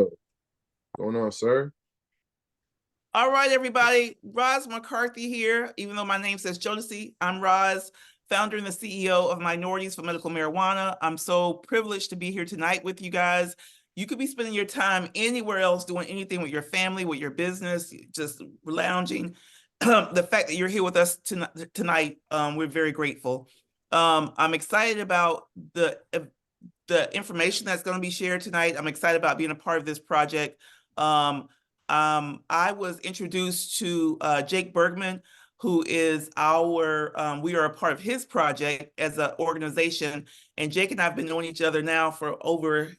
What's going on, sir? All right, everybody. Roz McCarthy here. Even though my name says Jodeci, I'm Roz, founder and the CEO of Minorities for Medical Marijuana. I'm so privileged to be here tonight with you guys. You could be spending your time anywhere else doing anything with your family, with your business, just lounging. The fact that you're here with us tonight, we're very grateful. I'm excited about the information that's going to be shared tonight. I'm excited about being a part of this project. I was introduced to Jake Bergman, who is we are a part of his project as an organization. And Jake and I have been knowing each other now for over,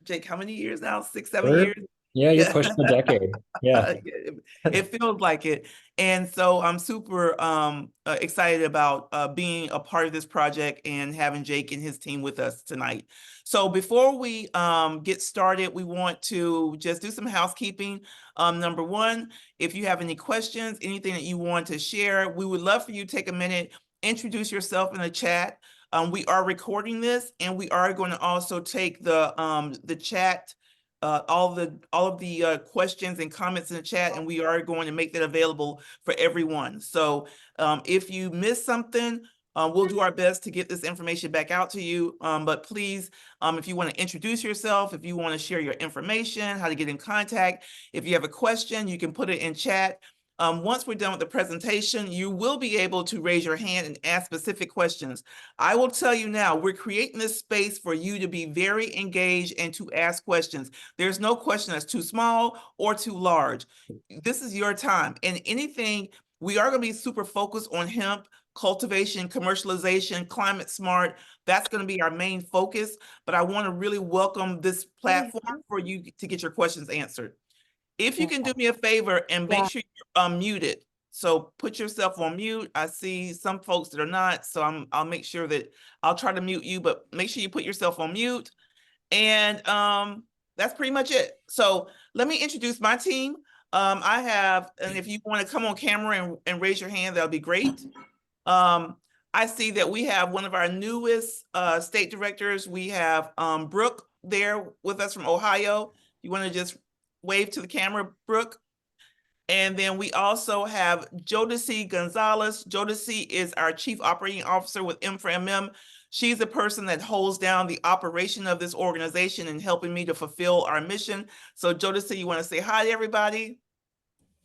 Jake, how many years now? 6, 7 years? Yeah, you're pushing the decade. Yeah. It feels like it. And so I'm super excited about being a part of this project and having Jake and his team with us tonight. So before we get started, we want to just do some housekeeping. Number one, if you have any questions, anything that you want to share, we would love for you to take a minute, introduce yourself in the chat. We are recording this, and we are going to also take the chat, all of the questions and comments in the chat, and we are going to make that available for everyone. So if you miss something, we'll do our best to get this information back out to you. But please, if you want to introduce yourself, if you want to share your information, how to get in contact, if you have a question, you can put it in chat. Once we're done with the presentation, you will be able to raise your hand and ask specific questions. I will tell you now, we're creating this space for you to be very engaged and to ask questions. There's no question that's too small or too large. This is your time. And anything, we are going to be super focused on hemp, cultivation, commercialization, climate smart. That's going to be our main focus. But I want to really welcome this platform for you to get your questions answered. If you can do me a favor and make sure you're unmuted. So put yourself on mute. I see some folks that are not, so I'll make sure that I'll try to mute you, but make sure you put yourself on mute. And that's pretty much it. So let me introduce my team. And if you want to come on camera and raise your hand, that'll be great. I see that we have one of our newest state directors. We have Brooke there with us from Ohio. You want to just wave to the camera, Brooke? And then we also have Jodeci Gonzalez. Jodeci is our Chief Operating Officer with M4MM. She's the person that holds down the operation of this organization and helping me to fulfill our mission. So Jodeci, you want to say hi to everybody?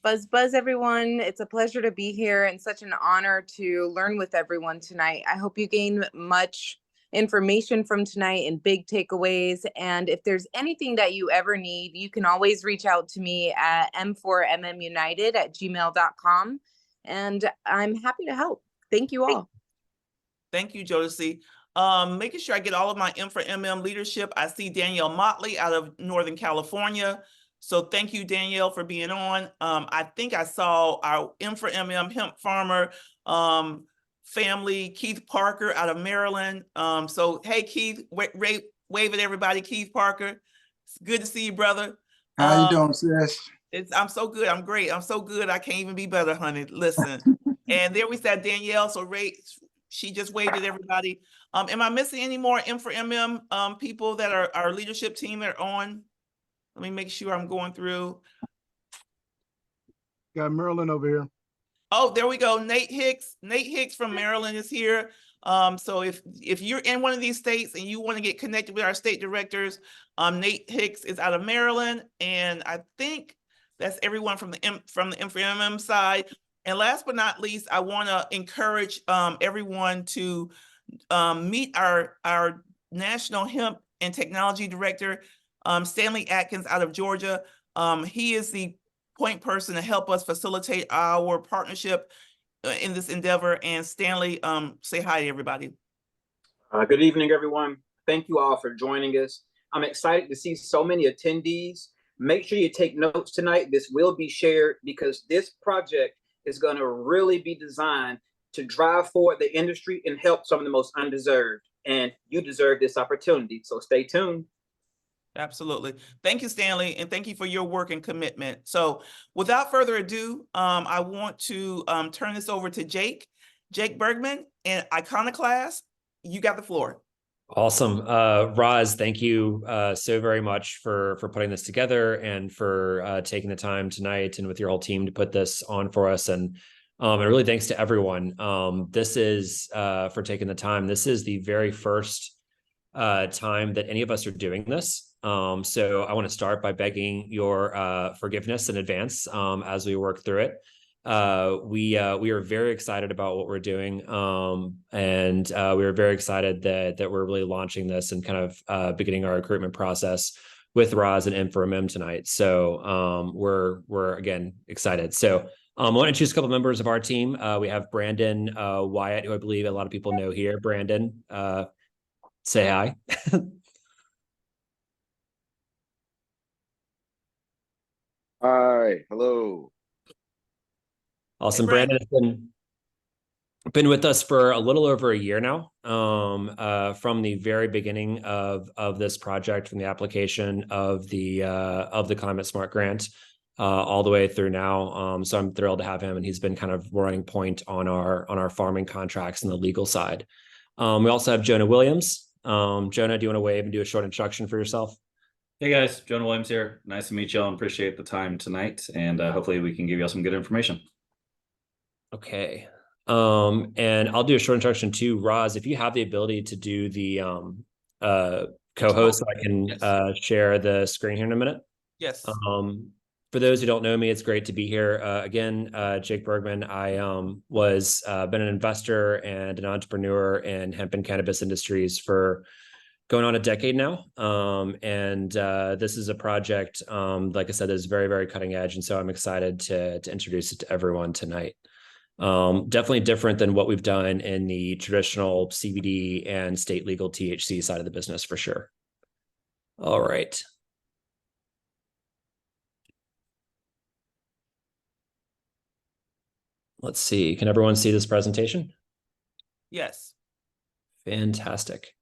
Buzz, everyone. It's a pleasure to be here and such an honor to learn with everyone tonight. I hope you gain much information from tonight and big takeaways. And if there's anything that you ever need, you can always reach out to me at m4mmunited@gmail.com. And I'm happy to help. Thank you all. Thank you, Jodeci. Making sure I get all of my M4MM leadership. I see Danielle Motley out of Northern California. So thank you, Danielle, for being on. I think I saw our M4MM hemp farmer family, Keith Parker out of Maryland. So hey, Keith, wave at everybody. Keith Parker, it's good to see you, brother. How you doing, sis? I'm so good. I'm great. I'm so good. I can't even be better, honey. Listen. And there we said Danielle. So she just waved at everybody. Am I missing any more M4MM people that are our leadership team that are on? Let me make sure I'm going through. Got Maryland over here. Oh, there we go. Nate Hicks from Maryland is here. So if you're in one of these states and you want to get connected with our state directors, Nate Hicks is out of Maryland, and I think that's everyone from the M4MM side. And last but not least, I want to encourage everyone to meet our National Hemp and Technology Director, Stanley Atkins out of Georgia. He is the point person to help us facilitate our partnership in this endeavor. And Stanley, say hi to everybody. Good evening, everyone. Thank you all for joining us. I'm excited to see so many attendees. Make sure you take notes tonight. This will be shared because this project is going to really be designed to drive forward the industry and help some of the most undeserved. And you deserve this opportunity. So stay tuned. Absolutely. Thank you, Stanley, and thank you for your work and commitment. So without further ado, I want to turn this over to Jake Bergman and Iconoclast. You got the floor. Awesome. Roz, thank you so very much for putting this together and for taking the time tonight and with your whole team to put this on for us. And really thanks to everyone. This is for taking the time. This is the very first time that any of us are doing this. So I want to start by begging your forgiveness in advance as we work through it. We are very excited about what we're doing, and we are very excited that we're really launching this and kind of beginning our recruitment process with Roz and M4MM tonight. So we're again excited. So I want to introduce a couple members of our team. We have Brandon Wyatt, who I believe a lot of people know here. Brandon, say hi. Hi, hello. Awesome. Hey, Brandon has been with us for a little over a year now, from the very beginning of this project, from the application of the Climate Smart grant all the way through now. So I'm thrilled to have him, and he's been kind of running point on our farming contracts and the legal side. We also have Jonah Williams. Jonah, do you want to wave and do a short introduction for yourself? Hey guys, Jonah Williams here. Nice to meet you all and appreciate the time tonight. And hopefully we can give you all some good information. Okay. And I'll do a short introduction too. Roz, if you have the ability to do the co-host, so I can share the screen here in a minute. Yes. For those who don't know me, it's great to be here. Again, Jake Bergman. I was been an investor and an entrepreneur in hemp and cannabis industries for going on a decade now. And this is a project, like I said, is very, very cutting edge. And so I'm excited to introduce it to everyone tonight. Definitely different than what we've done in the traditional CBD and state legal THC side of the business for sure. All right. Let's see. Can everyone see this presentation? Yes. Fantastic.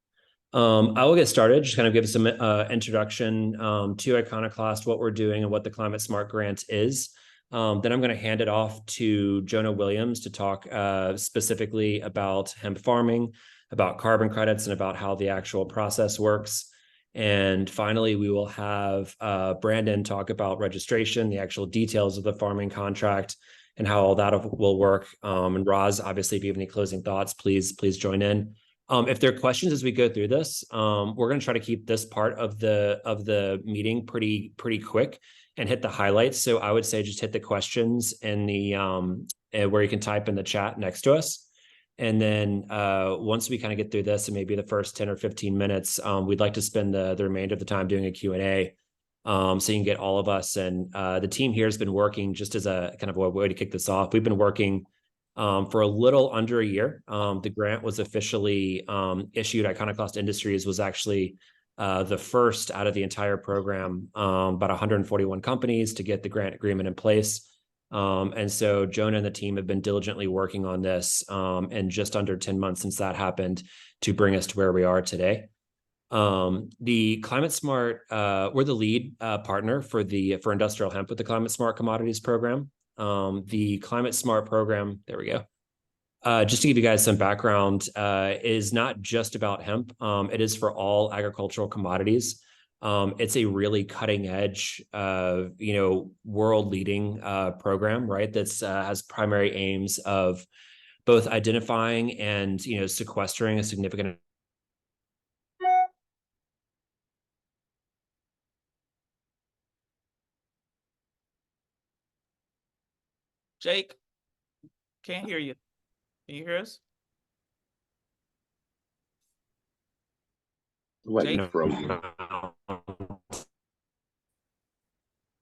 I will get started, just kind of give some introduction to Iconoclast, what we're doing and what the Climate Smart Grant is. Then I'm going to hand it off to Jonah Williams to talk specifically about hemp farming, about carbon credits, and about how the actual process works. And finally, we will have Brandon talk about registration, the actual details of the farming contract, and how all that will work. And Roz, obviously, if you have any closing thoughts, please join in. If there are questions as we go through this, we're going to try to keep this part of the meeting pretty quick and hit the highlights. So I would say just hit the questions in the where you can type in the chat next to us. And then once we kind of get through this and maybe the first 10 or 15 minutes, we'd like to spend the remainder of the time doing a Q&A. So you can get all of us. And the team here has been working, just as a kind of a way to kick this off. We've been working for a little under a year. The grant was officially issued. Iconoclast Industries was actually the first out of the entire program, about 141 companies to get the grant agreement in place. And so Jonah and the team have been diligently working on this in just under 10 months since that happened to bring us to where we are today. The Climate Smart, we're the lead partner for industrial hemp with the Climate Smart Commodities Program. The Climate Smart program, there we go. Just to give you guys some background, is not just about hemp. It is for all agricultural commodities. It's a really cutting edge, world leading program, right? That's has primary aims of both identifying and, sequestering a significant Jake, can't hear you. Can you hear us? Like Jake? frozen.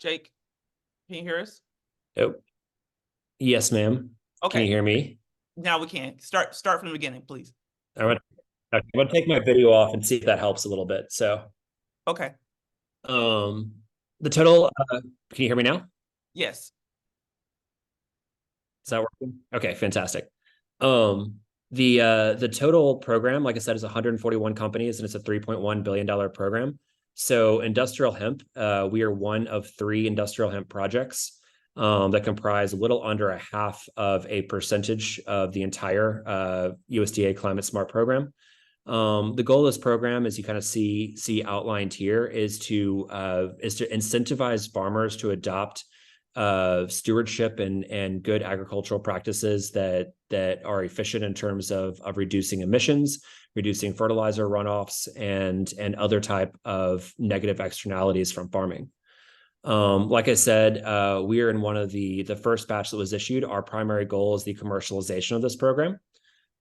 Jake, can you hear us? Oh, yes, ma'am. Okay. Can you hear me? Now we can. Start from the beginning, please. I'm going to take my video off and see if that helps a little bit. So, Okay. the total, can you hear me now? Yes. Is that working? Okay, fantastic. The total program, like I said, is 141 companies, and it's a $3.1 billion program. So industrial hemp, we are one of 3 industrial hemp projects that comprise a little under 0.5% of the entire USDA Climate Smart program. The goal of this program, as you kind of see outlined here, is to incentivize farmers to adopt stewardship and good agricultural practices that are efficient in terms of reducing emissions, reducing fertilizer runoffs, and other type of negative externalities from farming. Like I said, we are in one of the first batch that was issued. Our primary goal is the commercialization of this program.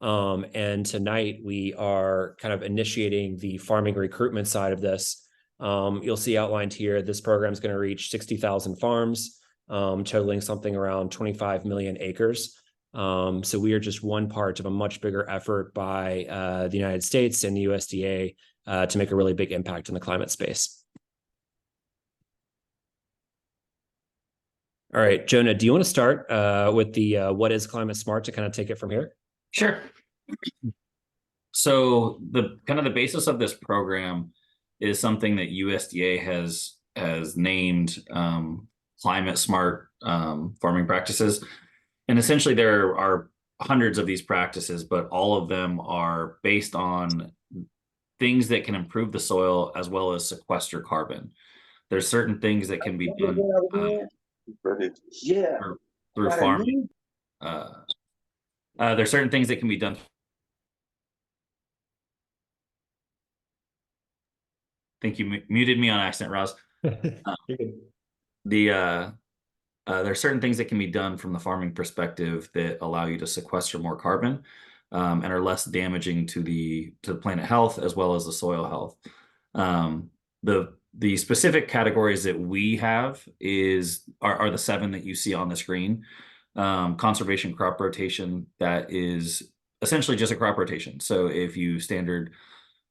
And tonight we are kind of initiating the farming recruitment side of this. You'll see outlined here, this program is going to reach 60,000 farms, totaling something around 25 million acres. So we are just one part of a much bigger effort by the United States and the USDA to make a really big impact in the climate space. All right, Jonah, do you want to start with the what is climate smart to kind of take it from here? Sure. So the basis of this program is something that USDA has named climate smart farming practices. And essentially there are hundreds of these practices, but all of them are based on things that can improve the soil as well as sequester carbon. There's certain things that can be done through farming. There's certain things that can be done. I think you muted me on accident, Roz. There are certain things that can be done from the farming perspective that allow you to sequester more carbon and are less damaging to the planet health as well as the soil health. The specific categories that we have are the 7 that you see on the screen. Conservation crop rotation, that is essentially just a crop rotation. So if you standard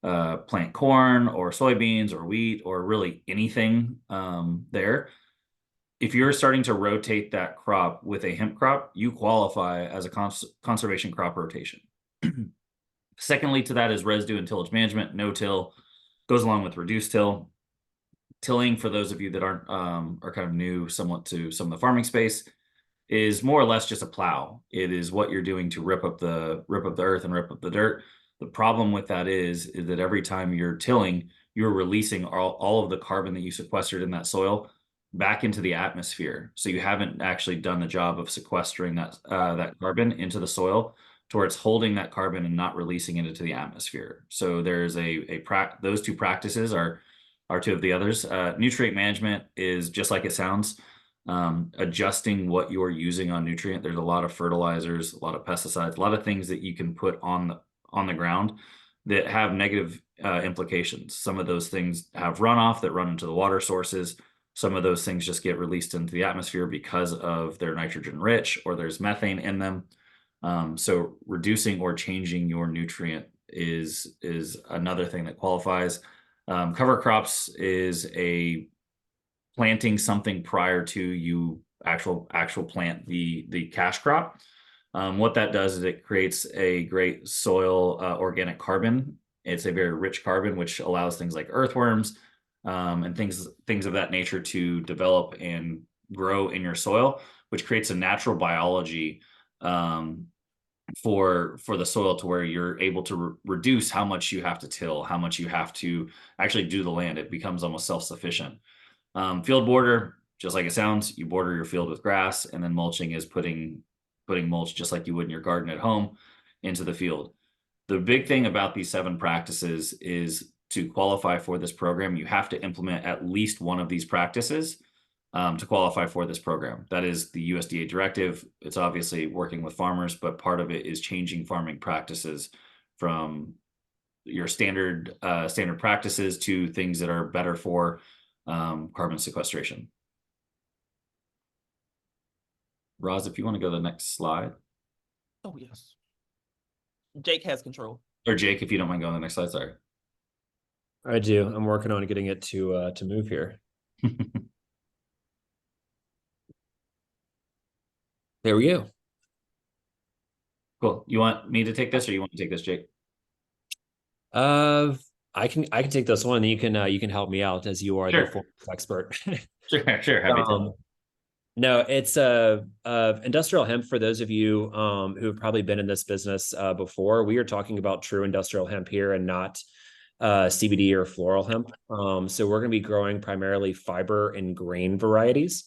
plant corn or soybeans or wheat or really anything there, if you're starting to rotate that crop with a hemp crop, you qualify as a conservation crop rotation. Secondly to that is residue and tillage management. No-till goes along with reduced till. Tilling, for those of you that aren't are kind of new somewhat to some of the farming space, is more or less just a plow. It is what you're doing to rip up the earth and rip up the dirt. The problem with that is that every time you're tilling, you're releasing all of the carbon that you sequestered in that soil back into the atmosphere. So you haven't actually done the job of sequestering that carbon into the soil towards holding that carbon and not releasing it into the atmosphere. So there's those two practices are 2 of the others. Nutrient management is just like it sounds. Adjusting what you're using on nutrient. There's a lot of fertilizers, a lot of pesticides, a lot of things that you can put on the ground that have negative implications. Some of those things have runoff that run into the water sources. Some of those things just get released into the atmosphere because of their nitrogen rich or there's methane in them. So reducing or changing your nutrient is another thing that qualifies. Cover crops is a planting something prior to you actual plant the cash crop. What that does is it creates a great soil organic carbon. It's a very rich carbon, which allows things like earthworms and things of that nature to develop and grow in your soil, which creates a natural biology for the soil to where you're able to reduce how much you have to till, how much you have to actually do the land. It becomes almost self-sufficient. Field border, just like it sounds, you border your field with grass, and then mulching is putting mulch just like you would in your garden at home into the field. The big thing about these 7 practices is to qualify for this program, you have to implement at least one of these practices to qualify for this program. That is the USDA directive. It's obviously working with farmers, but part of it is changing farming practices from your standard practices to things that are better for carbon sequestration. Roz, if you want to go to the next slide. Oh, yes. Jake has control. Or Jake, if you don't mind going to the next slide, sorry. I do. I'm working on getting it to move here. There we go. Cool. You want me to take this, or you want to take this, Jake? I can take this one, and you can help me out as you are Sure. the foremost expert. Sure. Happy to. No, it's industrial hemp. For those of you who have probably been in this business before, we are talking about true industrial hemp here and not CBD or floral hemp. So we're going to be growing primarily fiber and grain varieties.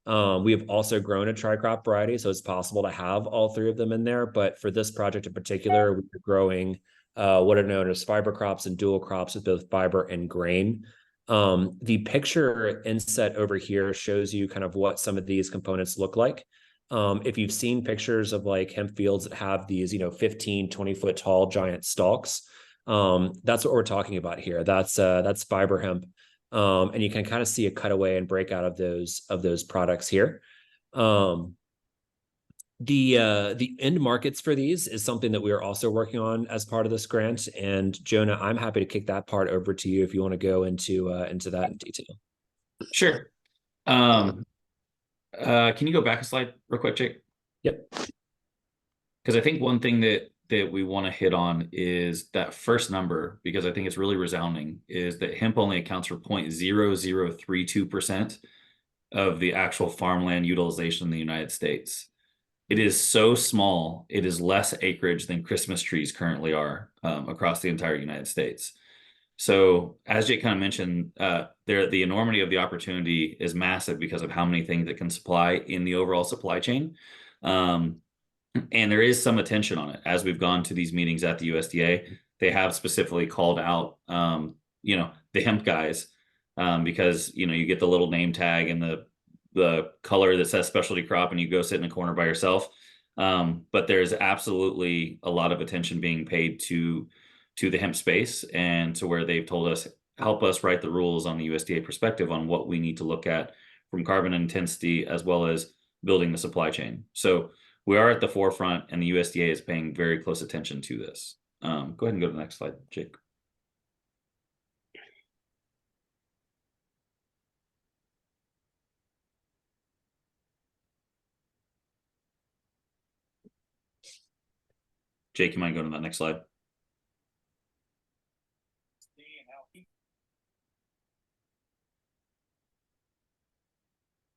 We have also grown a tricrop variety, so it's possible to have all three of them in there. But for this project in particular, we're growing what are known as fiber crops and dual crops with both fiber and grain. The picture inset over here shows you kind of what some of these components look like. If you've seen pictures of like hemp fields that have these, 15, 20 foot tall giant stalks, that's what we're talking about here. That's fiber hemp. And you can kind of see a cutaway and breakout of those products here. The end markets for these is something that we are also working on as part of this grant. And Jonah, I'm happy to kick that part over to you if you want to go into that in detail. Sure. Can you go back a slide real quick, Jake? Yep. Because I think one thing that we want to hit on is that first number, because I think it's really resounding, is that hemp only accounts for 0.0032% of the actual farmland utilization in the United States. It is so small, it is less acreage than Christmas trees currently are across the entire United States. So as Jake kind of mentioned, the enormity of the opportunity is massive because of how many things it can supply in the overall supply chain. And there is some attention on it. As we've gone to these meetings at the USDA, they have specifically called out, the hemp guys, because, you get the little name tag and the color that says specialty crop and you go sit in a corner by yourself. But there's absolutely a lot of attention being paid to the hemp space, and to where they've told us, help us write the rules on the USDA perspective on what we need to look at from carbon intensity as well as building the supply chain. So we are at the forefront, and the USDA is paying very close attention to this. Go ahead and go to the next slide, Jake. Jake, you mind going to that next slide?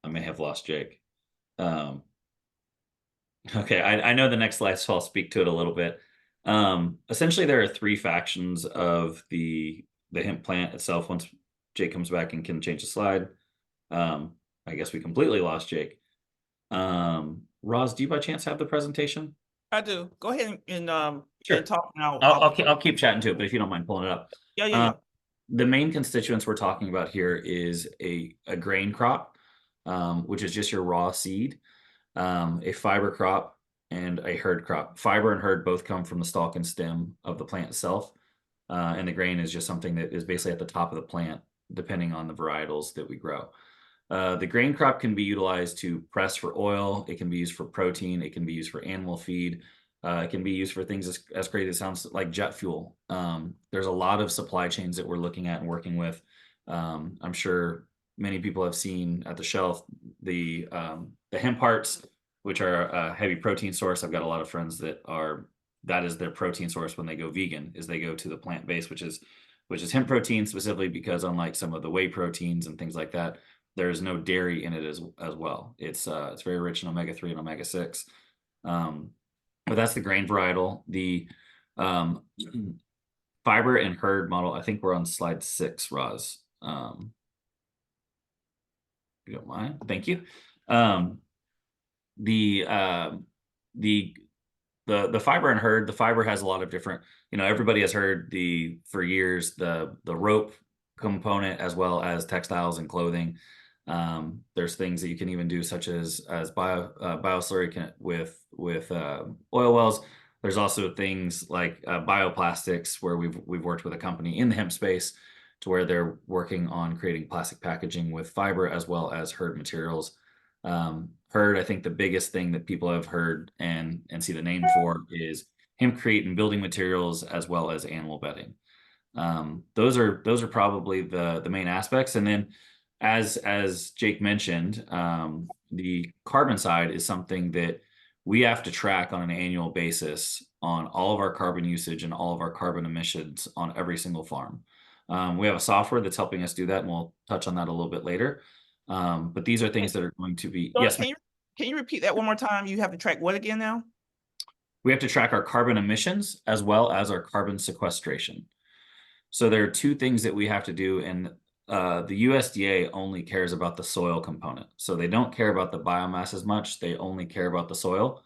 I may have lost Jake. Okay, I know the next slide, so I'll speak to it a little bit. Essentially, there are three factions of the hemp plant itself. Once Jake comes back and can change the slide, I guess we completely lost Jake. Roz, do you by chance have the presentation? I do. Go ahead and Sure. and talk now. I'll keep chatting to it, but if you don't mind pulling it up. Yeah. The main constituents we're talking about here is a grain crop, which is just your raw seed, a fiber crop, and a herd crop. Fiber and herd both come from the stalk and stem of the plant itself, and the grain is just something that is basically at the top of the plant, depending on the varietals that we grow. The grain crop can be utilized to press for oil. It can be used for protein. It can be used for animal feed. It can be used for things as crazy as it sounds, like jet fuel. There's a lot of supply chains that we're looking at and working with. I'm sure many people have seen at the shelf the hemp hearts, which are a heavy protein source. I've got a lot of friends that is their protein source when they go vegan, is they go to the plant-based, which is hemp protein, specifically because unlike some of the whey proteins and things like that, there is no dairy in it as well. It's very rich in omega-3 and omega-6. But that's the grain varietal. The fiber and herd model, I think we're on slide 6, Roz. If you don't mind, thank you. The fiber and herd, the fiber has a lot of different, everybody has heard for years the rope component as well as textiles and clothing. There's things that you can even do, such as bioslurry with oil wells. There's also things like bioplastics, where we've worked with a company in the hemp space to where they're working on creating plastic packaging with fiber as well as herd materials. Herd, I think the biggest thing that people have heard and see the name for is hempcrete and building materials as well as animal bedding. Those are probably the main aspects. And then as Jake mentioned, the carbon side is something that we have to track on an annual basis on all of our carbon usage and all of our carbon emissions on every single farm. We have a software that's helping us do that, and we'll touch on that a little bit later. But these are things that are going to be, So yes, can you repeat that one more time? You have to track what again now? we have to track our carbon emissions as well as our carbon sequestration. So there are two things that we have to do, and the USDA only cares about the soil component. So they don't care about the biomass as much. They only care about the soil.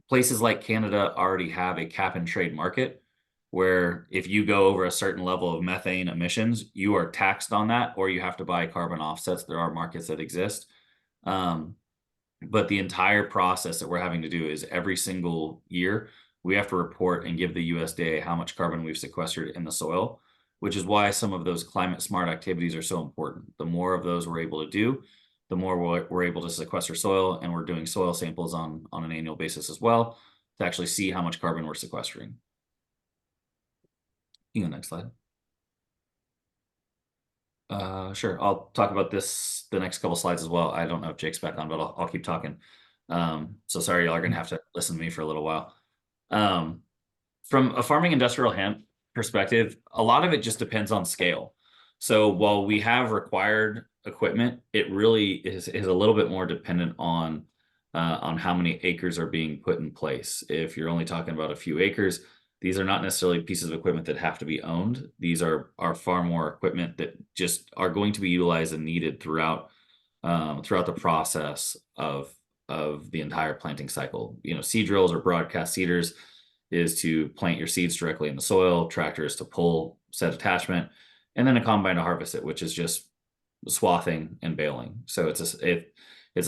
Places like Canada already have a cap and trade market where if you go over a certain level of methane emissions, you are taxed on that, or you have to buy carbon offsets. There are markets that exist. But the entire process that we're having to do is every single year, we have to report and give the USDA how much carbon we've sequestered in the soil, which is why some of those climate smart activities are so important. The more of those we're able to do, the more we're able to sequester soil, and we're doing soil samples on an annual basis as well to actually see how much carbon we're sequestering. You can go next slide. Sure. I'll talk about this the next couple slides as well. I don't know if Jake's back on, but I'll keep talking. So sorry, y'all are gonna have to listen to me for a little while. From a farming industrial hemp perspective, a lot of it just depends on scale. So while we have required equipment, it really is a little bit more dependent on how many acres are being put in place. If you're only talking about a few acres, these are not necessarily pieces of equipment that have to be owned. These are far more equipment that just are going to be utilized and needed throughout the process of the entire planting cycle. You know, seed drills or broadcast seeders is to plant your seeds directly in the soil, tractors to pull said attachment, and then a combine to harvest it, which is just swathing and baling. So it's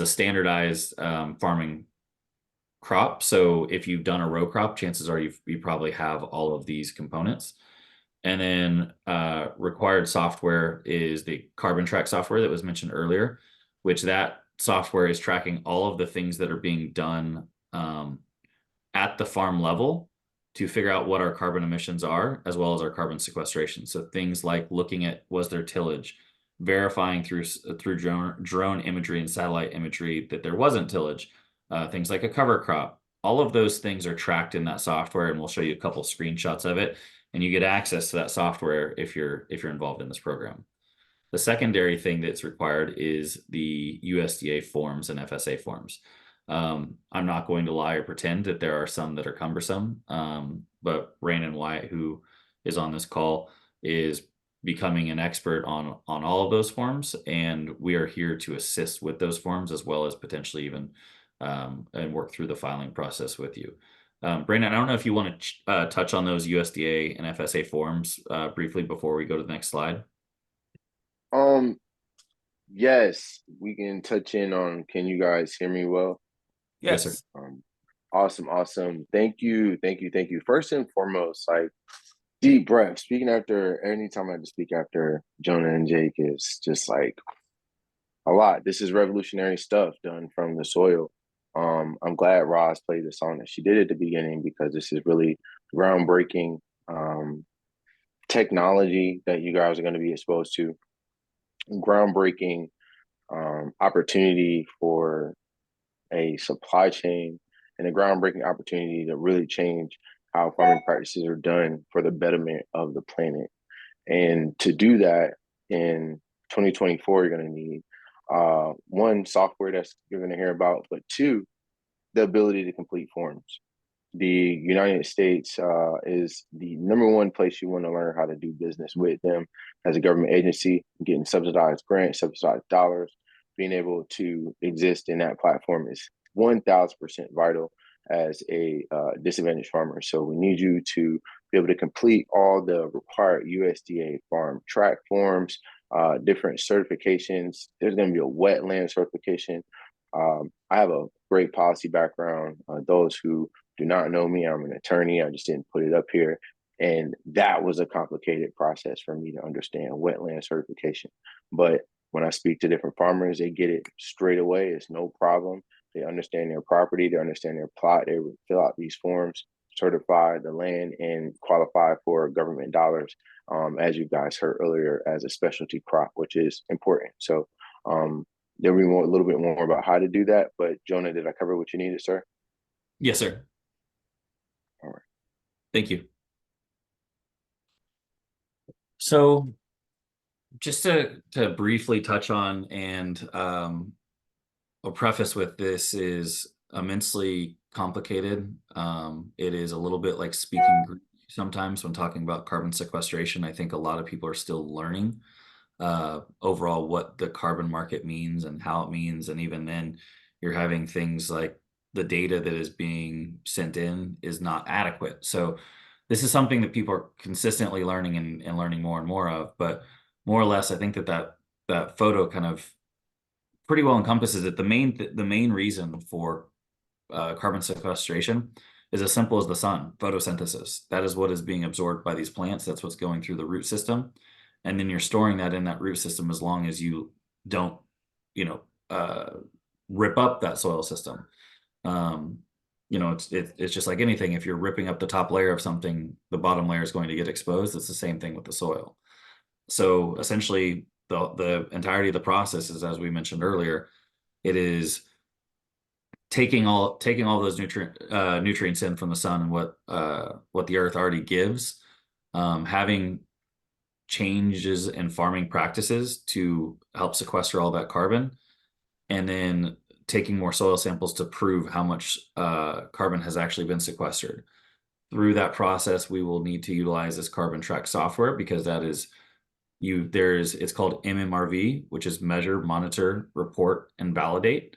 a standardized farming crop. So if you've done a row crop, chances are you probably have all of these components. And then required software is the Carbon Track software that was mentioned earlier, which that software is tracking all of the things that are being done at the farm level to figure out what our carbon emissions are, as well as our carbon sequestration. So things like looking at, was there tillage, verifying through drone imagery and satellite imagery that there wasn't tillage, things like a cover crop. All of those things are tracked in that software, and we'll show you a couple screenshots of it, and you get access to that software if you're involved in this program. The secondary thing that's required is the USDA forms and FSA forms. I'm not going to lie or pretend that there are some that are cumbersome, but Brandon Wyatt, who is on this call, is becoming an expert on all of those forms, and we are here to assist with those forms as well as potentially even and work through the filing process with you. Brandon, I don't know if you want to touch on those USDA and FSA forms briefly before we go to the next slide. Yes, we can touch in on, can you guys hear me well? Yes. Yes, sir. Awesome. Thank you. First and foremost, like, deep breath. Speaking after, anytime I have to speak after Jonah and Jake is just like a lot. This is revolutionary stuff done from the soil. I'm glad Roz played the song that she did at the beginning, because this is really groundbreaking technology that you guys are going to be exposed to. Groundbreaking opportunity for a supply chain, and a groundbreaking opportunity to really change how farming practices are done for the betterment of the planet. And to do that in 2024, you're going to need one, software that's you're going to hear about, but two, the ability to complete forms. The United States is the #1 place you want to learn how to do business with them as a government agency, getting subsidized grants, subsidized dollars. Being able to exist in that platform is 1000% vital as a disadvantaged farmer. So we need you to be able to complete all the required USDA farm track forms, different certifications. There's going to be a wetland certification. I have a great policy background. Those who do not know me, I'm an attorney. I just didn't put it up here. And that was a complicated process for me to understand wetland certification. But when I speak to different farmers, they get it straight away. It's no problem. They understand their property, they understand their plot. They would fill out these forms, certify the land, and qualify for government dollars, as you guys heard earlier, as a specialty crop, which is important. So there'll be a little bit more about how to do that. But Jonah, did I cover what you needed, sir? Yes, sir. All right. Thank you. So just to briefly touch on, and I'll preface with, this is immensely complicated. It is a little bit like speaking Greek sometimes when talking about carbon sequestration. I think a lot of people are still learning overall what the carbon market means and how it means. And even then, you're having things like the data that is being sent in is not adequate. So this is something that people are consistently learning and learning more and more of. But more or less, I think that photo kind of pretty well encompasses it. The main reason for carbon sequestration is as simple as the sun, photosynthesis. That is what is being absorbed by these plants. That's what's going through the root system. And then you're storing that in that root system as long as you don't, rip up that soil system. It's just like anything. If you're ripping up the top layer of something, the bottom layer is going to get exposed. It's the same thing with the soil. So essentially, the entirety of the process is, as we mentioned earlier, it is taking all those nutrients in from the sun and what the earth already gives, having changes in farming practices to help sequester all that carbon, and then taking more soil samples to prove how much carbon has actually been sequestered. Through that process, we will need to utilize this carbon track software, because that is it's called MMRV, which is measure, monitor, report, and validate.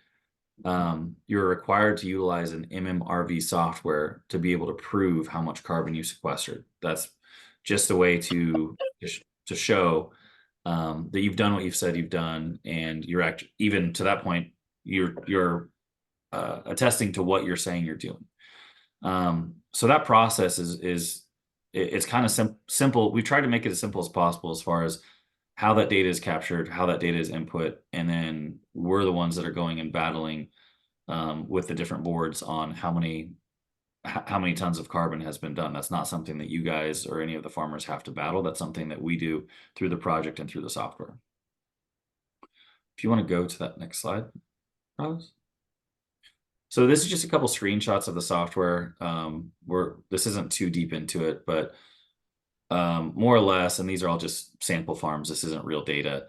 You're required to utilize an MMRV software to be able to prove how much carbon you sequestered. That's just a way to show that you've done what you've said you've done, and you're even to that point, you're attesting to what you're saying you're doing. So that process it's kind of simple. We try to make it as simple as possible as far as how that data is captured, how that data is input, and then we're the ones that are going and battling with the different boards on how many tons of carbon has been done. That's not something that you guys or any of the farmers have to battle. That's something that we do through the project and through the software. If you want to go to that next slide, Rose. So this is just a couple screenshots of the software. This isn't too deep into it, but more or less, and these are all just sample farms. This isn't real data,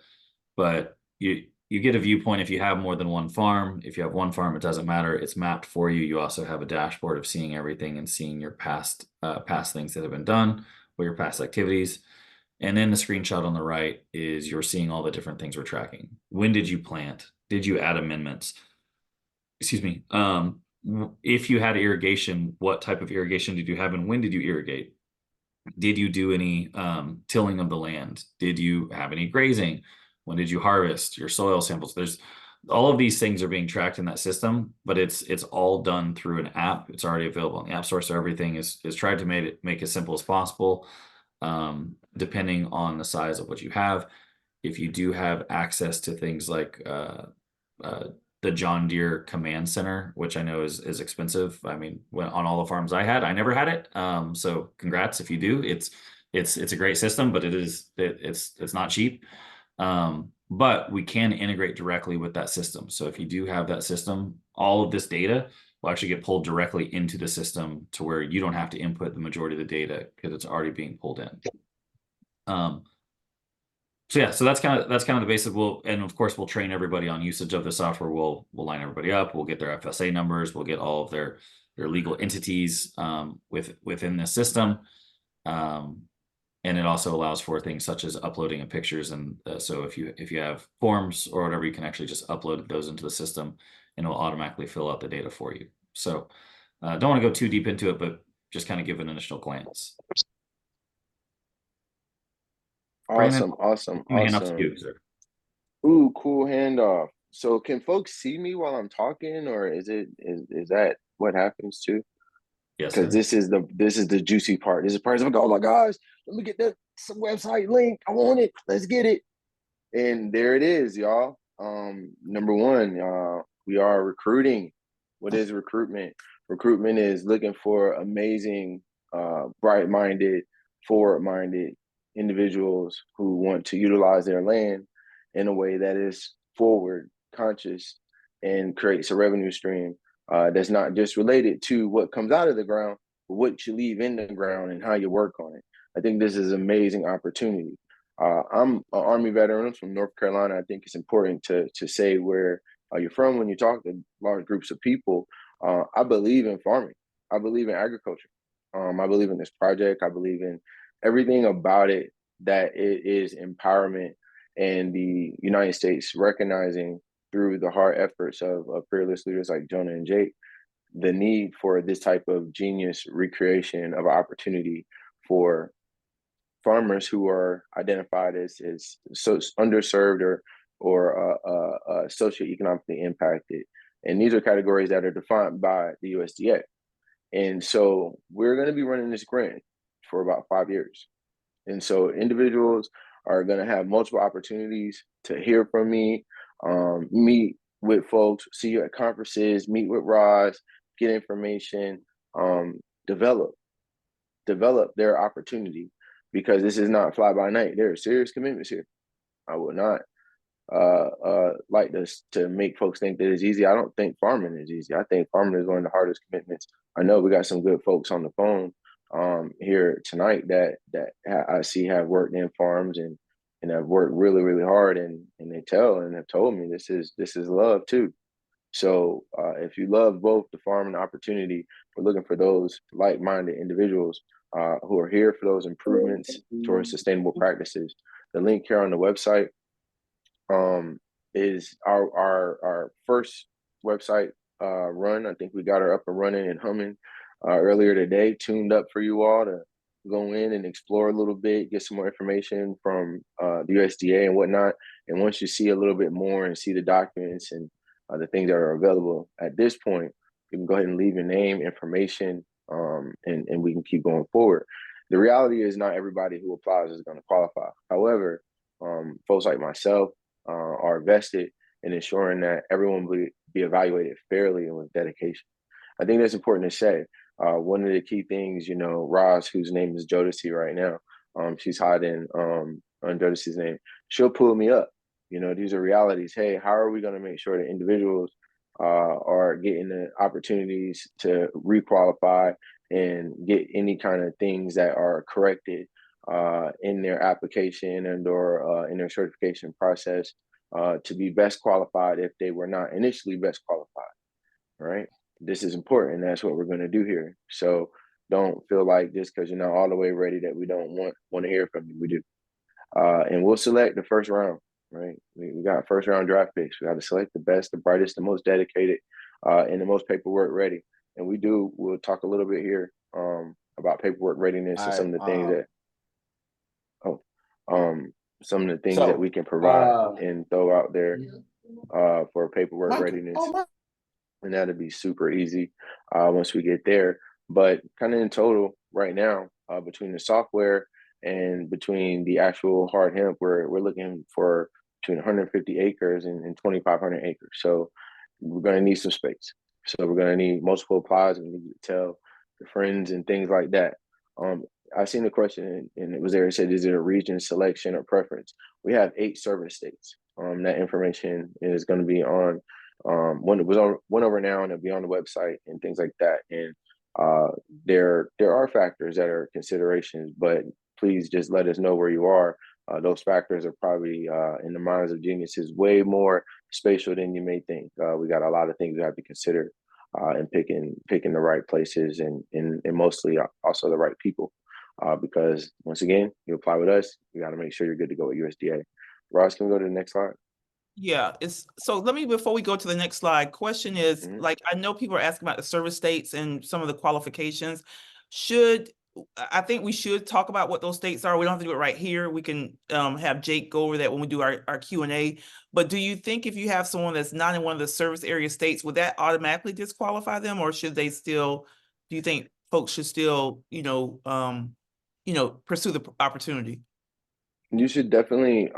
but you get a viewpoint if you have more than one farm. If you have one farm, it doesn't matter. It's mapped for you. You also have a dashboard of seeing everything and seeing your past things that have been done or your past activities. And then the screenshot on the right is you're seeing all the different things we're tracking. When did you plant? Did you add amendments? Excuse me. If you had irrigation, what type of irrigation did you have and when did you irrigate? Did you do any tilling of the land? Did you have any grazing? When did you harvest your soil samples? There's all of these things are being tracked in that system, but it's all done through an app. It's already available in the App Store. So everything is tried to make it as simple as possible, depending on the size of what you have. If you do have access to things like the John Deere Command Center, which I know is expensive. I mean, on all the farms I never had it. So congrats if you do. It's a great system, but it's not cheap. But we can integrate directly with that system. So if you do have that system, all of this data will actually get pulled directly into the system to where you don't have to input the majority of the data because it's already being pulled in. So yeah, so that's kind of the basic. And of course we'll train everybody on usage of the software. We'll line everybody up. We'll get their FSA numbers. We'll get all of their legal entities within the system. And it also allows for things such as uploading of pictures. And so if you have forms or whatever, you can actually just upload those into the system and it will automatically fill out the data for you. So don't want to go too deep into it, but just kind of give an initial glance. Awesome. Ooh, cool handoff. So can folks see me while I'm talking, or is that what happens too? Yes, because this is the juicy part. This is the part I'm like, oh my gosh, let me get that website link. I want it. Let's get it. And there it is, y'all. Number one, we are recruiting. What is recruitment? Recruitment is looking for amazing, bright-minded, forward-minded individuals who want to utilize their land in a way that is forward, conscious, and creates a revenue stream that's not just related to what comes out of the ground, but what you leave in the ground and how you work on it. I think this is an amazing opportunity. I'm an Army veteran from North Carolina. I think it's important to say where you're from when you talk to large groups of people. I believe in farming. I believe in agriculture. I believe in this project. I believe in everything about it, that it is empowerment, and the United States recognizing through the hard efforts of fearless leaders like Jonah and Jake, the need for this type of genius recreation of opportunity for farmers who are identified as so underserved or socioeconomically impacted. And these are categories that are defined by the USDA. And so we're going to be running this grant for about 5 years. And so individuals are going to have multiple opportunities to hear from me, meet with folks, see you at conferences, meet with Roz, get information, develop their opportunity, because this is not fly by night. There are serious commitments here. I would not like this to make folks think that it's easy. I don't think farming is easy. I think farming is one of the hardest commitments. I know we got some good folks on the phone here tonight that I see have worked in farms and have worked really, really hard, and they have told me this is love too. So if you love both the farm and the opportunity, we're looking for those like-minded individuals who are here for those improvements towards sustainable practices. The link here on the website is our first website run. I think we got her up and running and humming earlier today, tuned up for you all to go in and explore a little bit, get some more information from the USDA and whatnot. And once you see a little bit more and see the documents and the things that are available at this point, you can go ahead and leave your name, information, and we can keep going forward. The reality is not everybody who applies is going to qualify. However, folks like myself are vested in ensuring that everyone will be evaluated fairly and with dedication. I think that's important to say. One of the key things, Roz, whose name is Jodeci right now, she's hiding on Jodeci's name. She'll pull me up. These are realities. Hey, how are we going to make sure that individuals are getting the opportunities to requalify and get any kind of things that are corrected in their application and or in their certification process to be best qualified if they were not initially best qualified, right? This is important. That's what we're going to do here. So don't feel like just because you're not all the way ready that we don't want to hear from you. We do. And we'll select the first round, right? We got first round draft picks. We got to select the best, the brightest, the most dedicated, and the most paperwork ready. And we'll talk a little bit here about paperwork readiness and some of the things that we can provide and throw out there for paperwork readiness. And that'll be super easy once we get there. But kind of in total right now, between the software and between the actual hard hemp, we're looking for between 150 acres and 2,500 acres. So we're going to need some space. So we're going to need multiple applies, and we need to tell your friends and things like that. I seen the question, and it was there. It said, is it a region, selection, or preference? We have 8 service states. That information is going to be on went over now, and it'll be on the website and things like that. And there are factors that are considerations, but please just let us know where you are. Those factors are probably in the minds of geniuses way more spatial than you may think. We got a lot of things we have to consider in picking the right places and mostly also the right people. Because once again, you apply with us, you got to make sure you're good to go with USDA. Ross, can we go to the next slide? Yeah, so before we go to the next slide, question is, like, I know people are asking about the service states and some of the qualifications. I think we should talk about what those states are. We don't have to do it right here. We can have Jake go over that when we do our Q&A. But do you think if you have someone that's not in one of the service area states, would that automatically disqualify them, or should they still, do you think folks should still, pursue the opportunity? You should definitely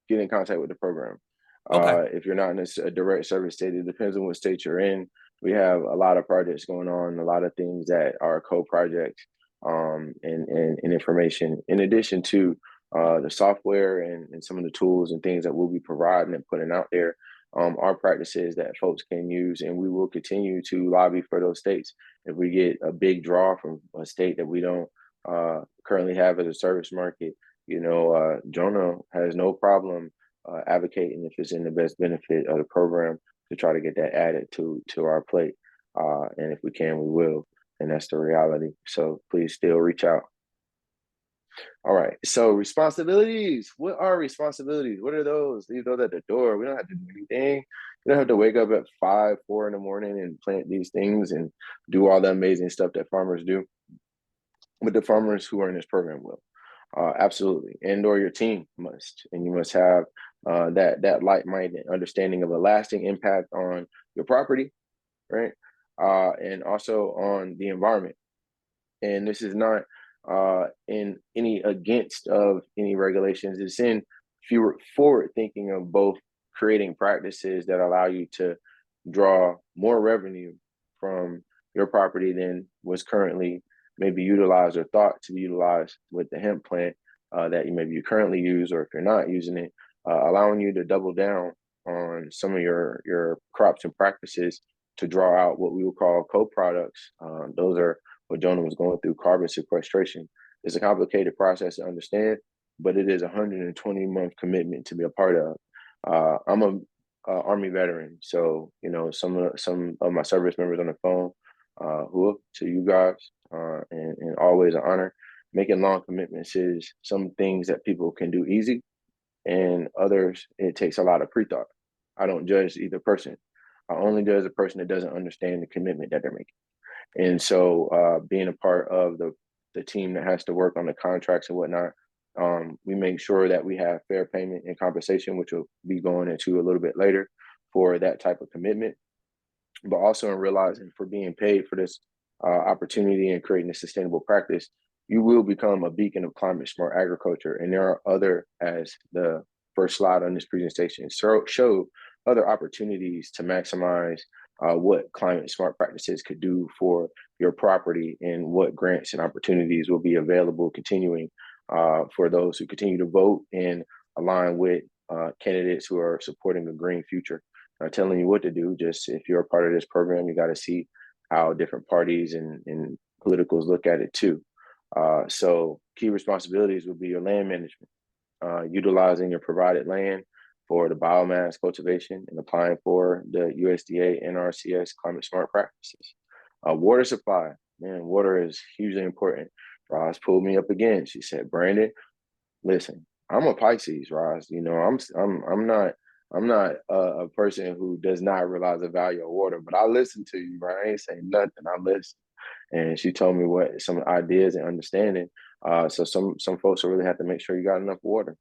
get in contact with the program. Okay. If you're not in a direct service state, it depends on what state you're in. We have a lot of projects going on, a lot of things that are co-projects and information. In addition to the software and some of the tools and things that we'll be providing and putting out there, are practices that folks can use, and we will continue to lobby for those states. If we get a big draw from a state that we don't currently have as a service market, Jonah has no problem advocating if it's in the best benefit of the program to try to get that added to our plate. And if we can, we will. And that's the reality. So please still reach out. All right. So responsibilities. What are responsibilities? What are those? Leave those at the door. We don't have to do anything. You don't have to wake up at 5, 4 in the morning and plant these things and do all the amazing stuff that farmers do. But the farmers who are in this program will. Absolutely. And/or your team must. And you must have that like-minded understanding of a lasting impact on your property, right? And also on the environment. And this is not in any against of any regulations. It's in forward thinking of both creating practices that allow you to draw more revenue from your property than was currently maybe utilized or thought to be utilized with the hemp plant that you currently use, or if you're not using it, allowing you to double down on some of your crops and practices to draw out what we would call co-products. Those are what Jonah was going through. Carbon sequestration is a complicated process to understand, but it is a 120-month commitment to be a part of. I'm a Army veteran, so some of my service members on the phone, who to you guys, and always an honor. Making long commitments is some things that people can do easy, and others it takes a lot of pre-thought. I don't judge either person. I only judge a person that doesn't understand the commitment that they're making. And so being a part of the team that has to work on the contracts and whatnot, we make sure that we have fair payment and compensation, which we'll be going into a little bit later, for that type of commitment. But also in realizing for being paid for this opportunity and creating a sustainable practice, you will become a beacon of climate smart agriculture. And there are other, as the first slide on this presentation show, other opportunities to maximize what climate smart practices could do for your property, and what grants and opportunities will be available continuing for those who continue to vote and align with candidates who are supporting a green future. Not telling you what to do, just if you're a part of this program, you got to see how different parties and politicals look at it too. So key responsibilities will be your land management, utilizing your provided land for the biomass cultivation and applying for the USDA NRCS climate smart practices. Water supply, man, water is hugely important. Roz pulled me up again. She said, "Brandon, listen, I'm a Pisces, Roz. I'm not a person who does not realize the value of water, but I listen to you, bro. I ain't saying nothing. I listen." And she told me what some ideas and understanding. So some folks will really have to make sure you got enough water.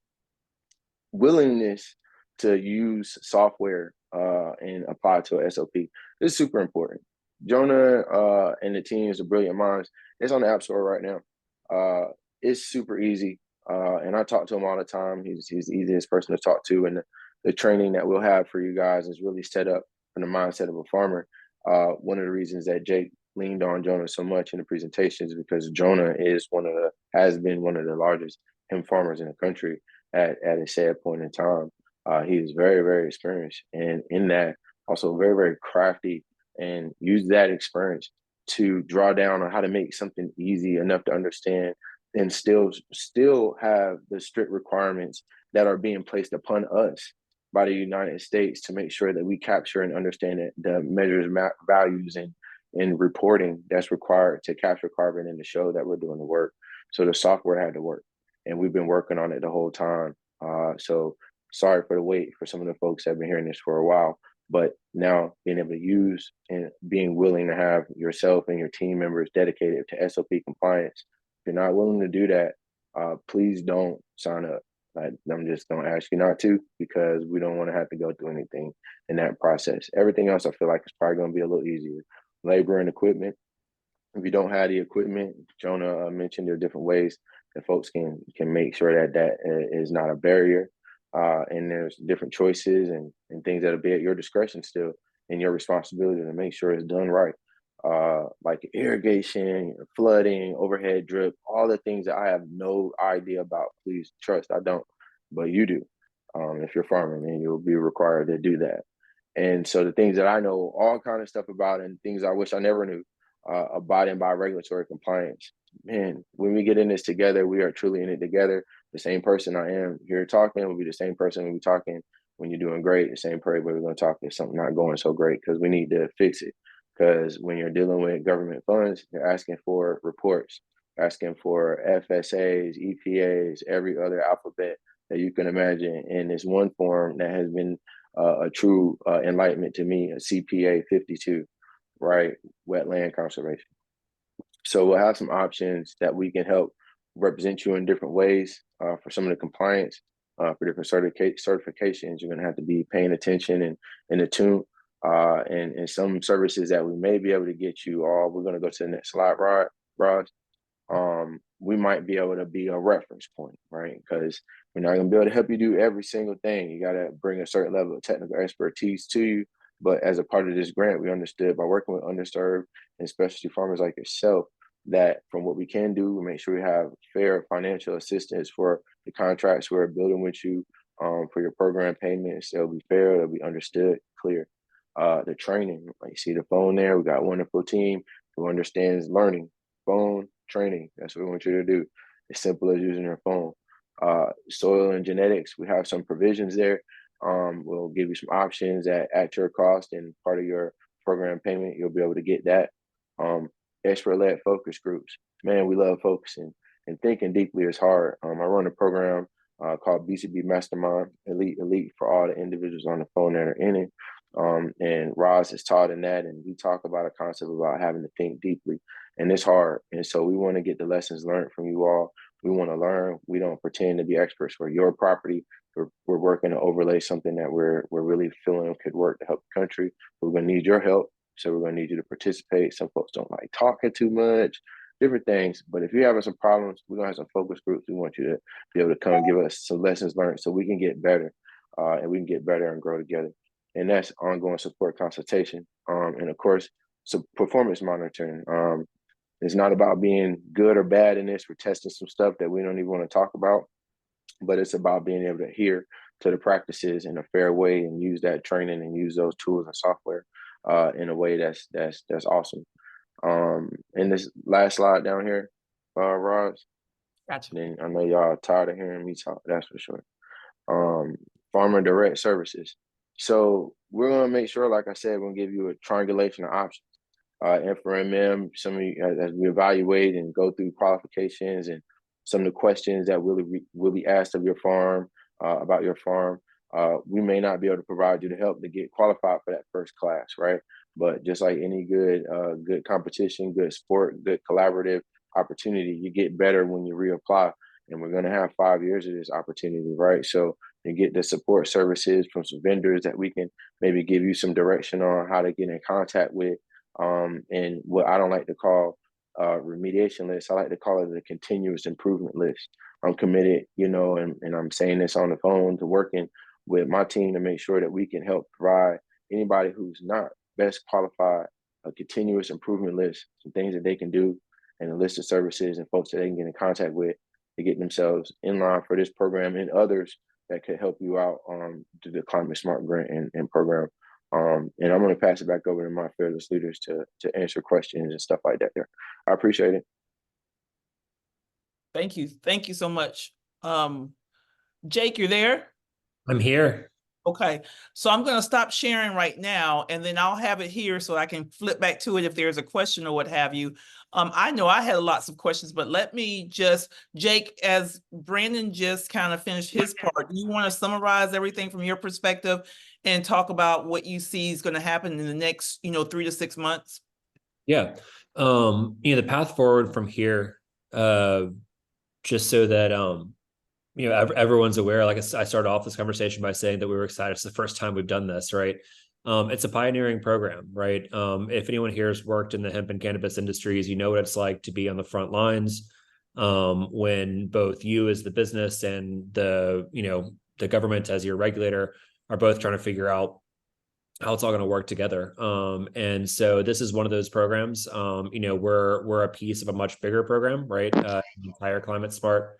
Willingness to use software and apply to a SOP is super important. Jonah and the team is a brilliant minds. It's on the App Store right now. It's super easy. And I talk to him all the time. He's the easiest person to talk to. And the training that we'll have for you guys is really set up from the mindset of a farmer. One of the reasons that Jake leaned on Jonah so much in the presentations, because Jonah has been one of the largest hemp farmers in the country at a said point in time. He is very, very experienced, and in that also very, very crafty, and use that experience to draw down on how to make something easy enough to understand, and still have the strict requirements that are being placed upon us by the United States to make sure that we capture and understand the measures, values, and reporting that's required to capture carbon and to show that we're doing the work. So the software had to work, and we've been working on it the whole time. So sorry for the wait for some of the folks that have been hearing this for a while, but now being able to use and being willing to have yourself and your team members dedicated to SOP compliance. If you're not willing to do that, please don't sign up. I'm just going to ask you not to, because we don't want to have to go through anything in that process. Everything else I feel like is probably going to be a little easier. Labor and equipment. If you don't have the equipment, Jonah mentioned there are different ways that folks can make sure that is not a barrier. And there's different choices and things that'll be at your discretion still, and your responsibility to make sure it's done right. Like irrigation, flooding, overhead drip, all the things that I have no idea about. Please trust, I don't, but you do. If you're farming, then you'll be required to do that. And so the things that I know all kind of stuff about, and things I wish I never knew, abiding by regulatory compliance. Man, when we get in this together, we are truly in it together. The same person I am here talking will be the same person we'll be talking when you're doing great. The same person we're going to talk if something not going so great, because we need to fix it. Because when you're dealing with government funds, you're asking for reports, asking for FSAs, EPAs, every other alphabet that you can imagine. And this one form that has been a true enlightenment to me, a CPA 52, right? Wetland conservation. So we'll have some options that we can help represent you in different ways for some of the compliance, for different certifications. You're going to have to be paying attention and attuned. And some services that we may be able to get you all. We're going to go to the next slide, Rod. We might be able to be a reference point, right? Because we're not going to be able to help you do every single thing. You got to bring a certain level of technical expertise to you. But as a part of this grant, we understood by working with underserved and specialty farmers like yourself, that from what we can do, we make sure we have fair financial assistance for the contracts we're building with you, for your program payments. They'll be fair, they'll be understood, clear. The training, like you see the phone there, we got a wonderful team who understands learning, phone training. That's what we want you to do. As simple as using your phone. Soil and genetics, we have some provisions there. We'll give you some options at your cost, and part of your program payment, you'll be able to get that. Expert-led focus groups. Man, we love focusing, and thinking deeply is hard. I run a program called BCB Mastermind, Elite for all the individuals on the phone that are in it. And Roz is taught in that, and we talk about a concept about having to think deeply, and it's hard. And so we want to get the lessons learned from you all. We want to learn. We don't pretend to be experts. We're your property. We're working to overlay something that we're really feeling could work to help the country. We're going to need your help. So we're going to need you to participate. Some folks don't like talking too much, different things. But if you're having some problems, we're going to have some focus groups. We want you to be able to come give us some lessons learned so we can get better, and we can get better and grow together. And that's ongoing support consultation. And of course, so performance monitoring. It's not about being good or bad in this. We're testing some stuff that we don't even want to talk about, but it's about being able to adhere to the practices in a fair way and use that training and use those tools and software in a way that's awesome. And this last slide down here, Roz. Gotcha. Then I know y'all are tired of hearing me talk, that's for sure. Farmer direct services. So we're gonna make sure, like I said, we're gonna give you a triangulation of options. And for MM, some of you, as we evaluate and go through qualifications and some of the questions that will be asked of your farm, about your farm, we may not be able to provide you the help to get qualified for that first class, right? But just like any good competition, good sport, good collaborative opportunity, you get better when you reapply. And we're going to have 5 years of this opportunity, right? So you get the support services from some vendors that we can maybe give you some direction on how to get in contact with. And what I don't like to call remediation list, I like to call it a continuous improvement list. I'm committed, and I'm saying this on the phone, to working with my team to make sure that we can help provide anybody who's not best qualified a continuous improvement list, some things that they can do, and a list of services and folks that they can get in contact with to get themselves in line for this program and others that could help you out to the Climate Smart Grant and program. And I'm going to pass it back over to my fearless leaders to answer questions and stuff like that there. I appreciate it. Thank you. Thank you so much. Jake, you're there? I'm here. Okay, so I'm going to stop sharing right now, and then I'll have it here so I can flip back to it if there's a question or what have you. I know I had lots of questions, but let me just, Jake, as Brandon just kind of finished his part, do you want to summarize everything from your perspective and talk about what you see is going to happen in the next, 3 to 6 months? Yeah. The path forward from here, just so that, everyone's aware. Like I started off this conversation by saying that we were excited. It's the first time we've done this, right? It's a pioneering program, right? If anyone here has worked in the hemp and cannabis industries, you know what it's like to be on the front lines when both you as the business and the government as your regulator are both trying to figure out how it's all going to work together. And so this is one of those programs. We're a piece of a much bigger program, right? The entire Climate Smart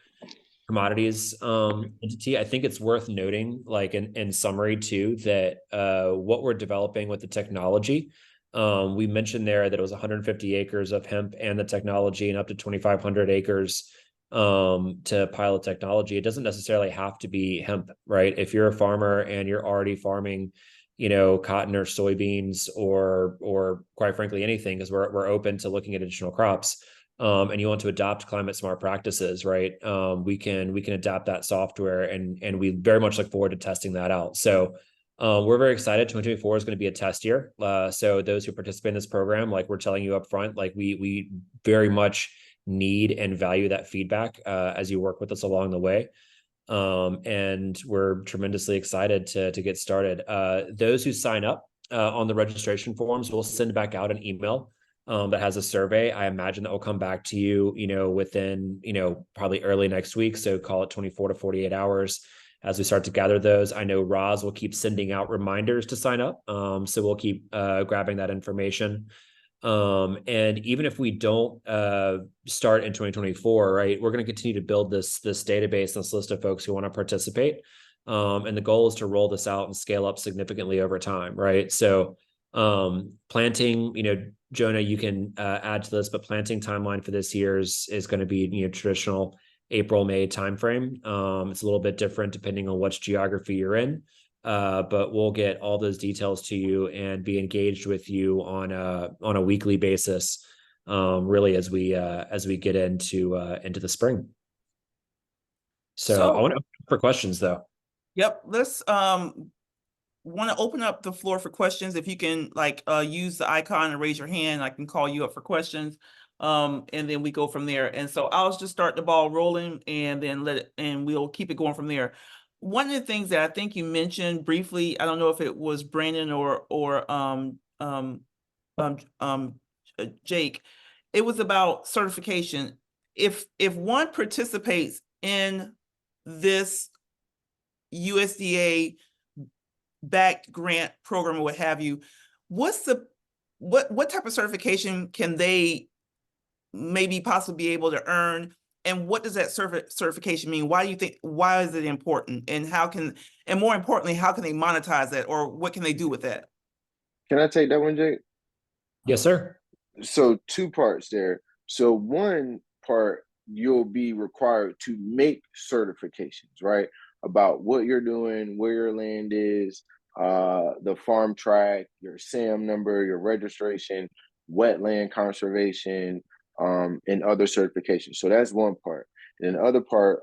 commodities entity. I think it's worth noting, like in summary too, that what we're developing with the technology, we mentioned there that it was 150 acres of hemp and the technology and up to 2,500 acres to pilot technology. It doesn't necessarily have to be hemp, right? If you're a farmer and you're already farming, cotton or soybeans or quite frankly anything, because we're open to looking at additional crops, and you want to adopt climate smart practices, right? We can adapt that software, and we very much look forward to testing that out. So we're very excited. 2024 is going to be a test year. So those who participate in this program, like we're telling you up front, like we very much need and value that feedback as you work with us along the way. And we're tremendously excited to get started. Those who sign up on the registration forms, we'll send back out an email that has a survey. I imagine that will come back to you, within, probably early next week. So call it 24 to 48 hours as we start to gather those. I know Roz will keep sending out reminders to sign up. So we'll keep grabbing that information. And even if we don't start in 2024, right, we're going to continue to build this database, this list of folks who want to participate. And the goal is to roll this out and scale up significantly over time, right? So planting, Jonah, you can add to this, but planting timeline for this year is going to be, traditional April, May timeframe. It's a little bit different depending on which geography you're in. But we'll get all those details to you and be engaged with you on a weekly basis, really as we get into the spring. So I want to open up for questions though. Yep, let's want to open up the floor for questions. If you can use the icon and raise your hand, I can call you up for questions. And then we go from there. And so I'll just start the ball rolling and then we'll keep it going from there. One of the things that I think you mentioned briefly, I don't know if it was Brandon or Jake, it was about certification. If one participates in this USDA backed grant program or what have you, what type of certification can they maybe possibly be able to earn? And what does that certification mean? Why is it important? And more importantly, how can they monetize that, or what can they do with that? Can I take that one, Jake? Yes, sir. So 2 parts there. So one part, you'll be required to make certifications, right? About what you're doing, where your land is, the farm tract, your SAM number, your registration, wetland conservation, and other certifications. So that's one part. And the other part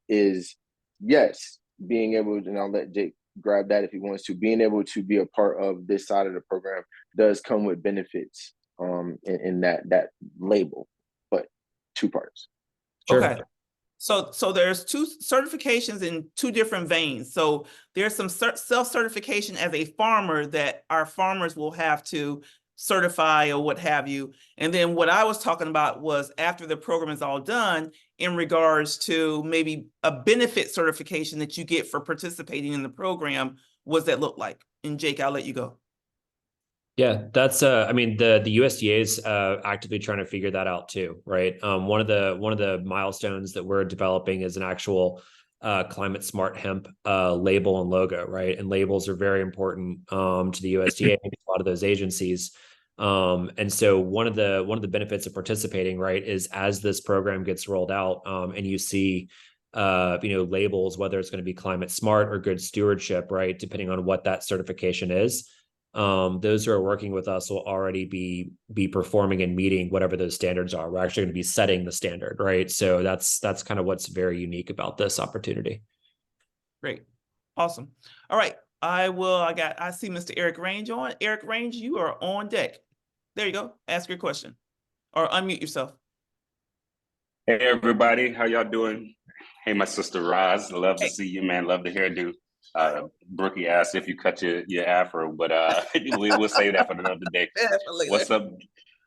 is, yes, being able to, and I'll let Jake grab that if he wants to, being able to be a part of this side of the program does come with benefits in that label, but 2 parts. Sure. Okay. So there's 2 certifications in 2 different veins. So there's some self-certification as a farmer that our farmers will have to certify or what have you. And then what I was talking about was after the program is all done, in regards to maybe a benefit certification that you get for participating in the program, what does that look like? And Jake, I'll let you go. Yeah, that's I mean the USDA is actively trying to figure that out too, right? One of the milestones that we're developing is an actual climate smart hemp label and logo, right? And labels are very important to the USDA and a lot of those agencies. And so one of the benefits of participating, right, is as this program gets rolled out, and you see labels, whether it's going to be climate smart or good stewardship, right, depending on what that certification is. Those who are working with us will already be performing and meeting whatever those standards are. We're actually going to be setting the standard, right? So that's kind of what's very unique about this opportunity. Great. Awesome. All right. I see Mr. Eric Range on. Eric Range, you are on deck. There you go. Ask your question or unmute yourself. Hey everybody, how y'all doing? Hey, my sister Roz, love to see you, man. Love the hairdo. Brookie asked if you cut your afro, but we'll save that for another day.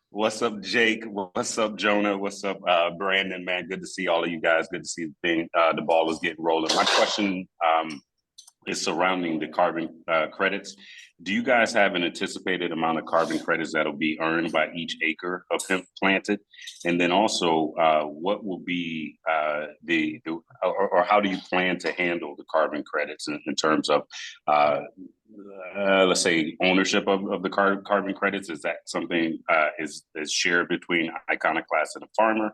What's up, Jake? What's up, Jonah? What's up, Brandon? Man, good to see all of you guys. Good to see the ball is getting rolling. My question is surrounding the carbon credits. Do you guys have an anticipated amount of carbon credits that'll be earned by each acre of hemp planted? And then also, what will be or how do you plan to handle the carbon credits in terms of, let's say, ownership of the carbon credits? Is that something is shared between Iconoclast and the farmer,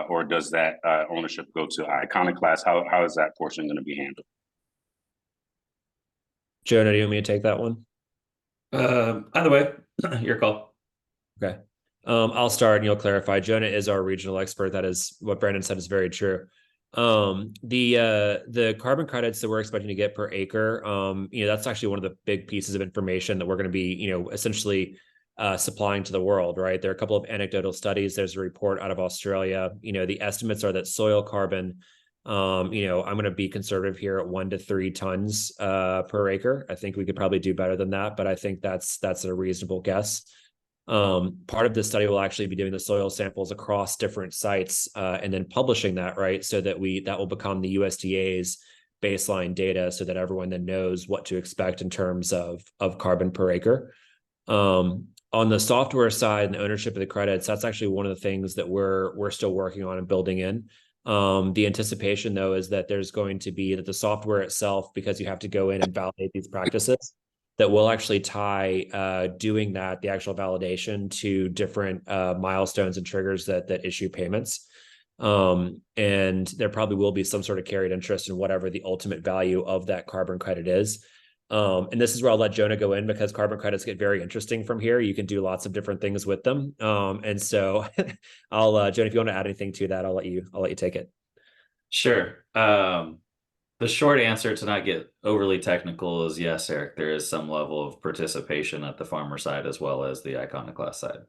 or does that ownership go to Iconoclast? How is that portion going to be handled? Jonah, do you want me to take that one? Either way, your call. Okay. I'll start and you'll clarify. Jonah is our regional expert. That is what Brandon said is very true. The carbon credits that we're expecting to get per acre, that's actually one of the big pieces of information that we're going to be, essentially supplying to the world, right? There are a couple of anecdotal studies. There's a report out of Australia. The estimates are that soil carbon, I'm going to be conservative here at 1 to 3 tons per acre. I think we could probably do better than that, but I think that's a reasonable guess. Part of this study will actually be doing the soil samples across different sites and then publishing that, right? So that will become the USDA's baseline data so that everyone then knows what to expect in terms of carbon per acre. On the software side and the ownership of the credits, that's actually one of the things that we're still working on and building in. The anticipation, though, is that there's going to be that the software itself, because you have to go in and validate these practices, that will actually tie doing that, the actual validation, to different milestones and triggers that issue payments. And there probably will be some sort of carried interest in whatever the ultimate value of that carbon credit is. And this is where I'll let Jonah go in, because carbon credits get very interesting from here. You can do lots of different things with them. And so I'll, Jonah, if you want to add anything to that, I'll let you take it. Sure. The short answer, to not get overly technical, is yes, Eric, there is some level of participation at the farmer side as well as the Iconoclast side.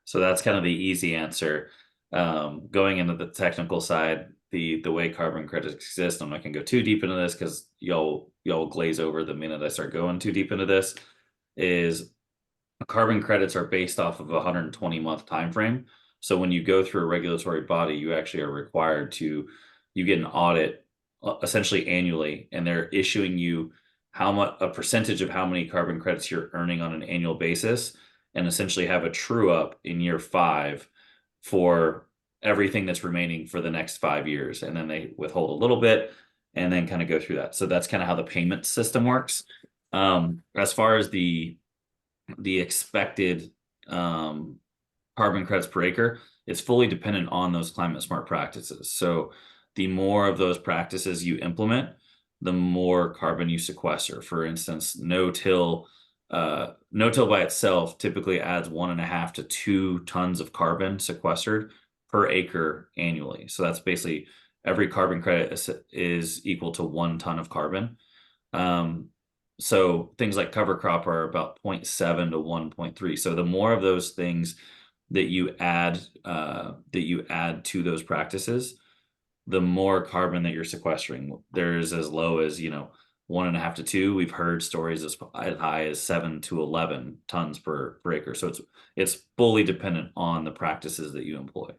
So that's kind of the easy answer. Going into the technical side, the way carbon credits exist, I'm not going to go too deep into this because y'all glaze over the minute I start going too deep into this, is carbon credits are based off of a 120-month time frame. So when you go through a regulatory body, you actually are required to, you get an audit essentially annually, and they're issuing you a percentage of how many carbon credits you're earning on an annual basis, and essentially have a true up in year 5 for everything that's remaining for the next 5 years. And then they withhold a little bit and then kind of go through that. So that's kind of how the payment system works. As far as the expected carbon credits per acre, it's fully dependent on those climate smart practices. So the more of those practices you implement, the more carbon you sequester. For instance, no-till by itself typically adds 1.5 to 2 tons of carbon sequestered per acre annually. So that's basically every carbon credit is equal to 1 ton of carbon. So things like cover crop are about 0.7 to 1.3. So the more of those things that you add to those practices, the more carbon that you're sequestering. There's as low as 1.5 to 2. We've heard stories as high as 7 to 11 tons per acre. So it's fully dependent on the practices that you employ.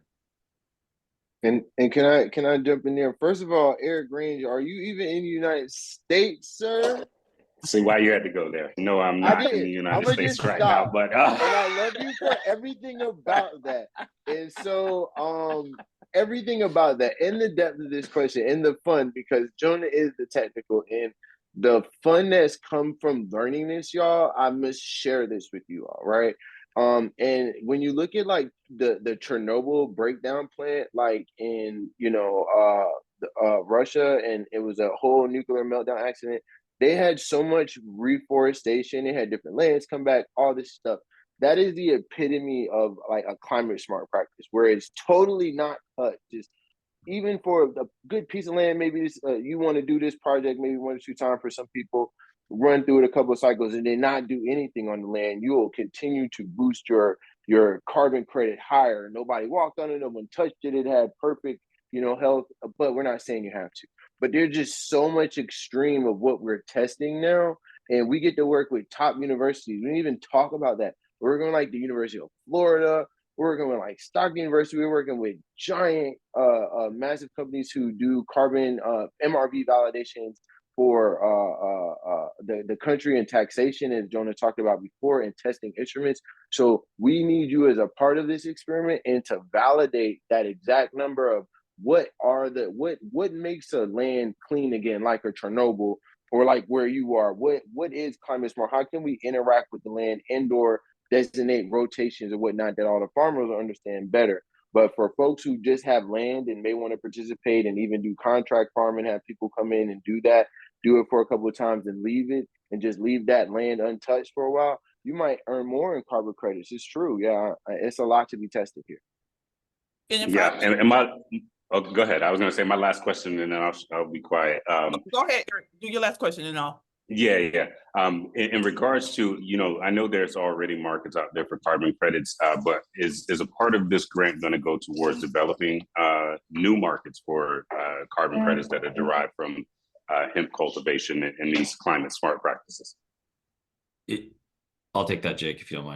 And can I jump in there? First of all, Eric Grange, are you even in the United States, sir? See why you had to go there. No, I'm not in the United States right now, but and I love you for everything about that. And so everything about that, and the depth of this question, and the fun, because Jonah is the technical, and the fun that's come from learning this, y'all, I must share this with you all, right? And when you look at like the Chernobyl breakdown plant, like in Russia, and it was a whole nuclear meltdown accident. They had so much reforestation. They had different lands come back, all this stuff. That is the epitome of like a climate smart practice, where it's totally not cut. Just even for a good piece of land, maybe this, you want to do this project maybe 1 or 2 times. For some people, run through it a couple of cycles and then not do anything on the land. You will continue to boost your carbon credit higher. Nobody walked on it. No one touched it. It had perfect health. But we're not saying you have to. But there's just so much extreme of what we're testing now. And we get to work with top universities. We didn't even talk about that. We're going like the University of Florida. We're working with like Stockton University. We're working with giant, massive companies who do carbon MRV validations for the country and taxation, as Jonah talked about before, and testing instruments. So we need you as a part of this experiment and to validate that exact number of what makes a land clean again, like a Chernobyl, or like where you are. What is climate smart? How can we interact with the land, indoor designate rotations and whatnot, that all the farmers will understand better. But for folks who just have land and may want to participate and even do contract farming, have people come in and do it for a couple of times and leave it, and just leave that land untouched for a while, you might earn more in carbon credits. It's true. Yeah, it's a lot to be tested here. Yeah, and my, oh, go ahead. I was going to say my last question, and then I'll be quiet. Go ahead, Eric. Do your last question, and I'll. Yeah. In regards to, I know there's already markets out there for carbon credits, but is a part of this grant going to go towards developing new markets for carbon credits that are derived from hemp cultivation and these climate smart practices? I'll take that, Jake, if you don't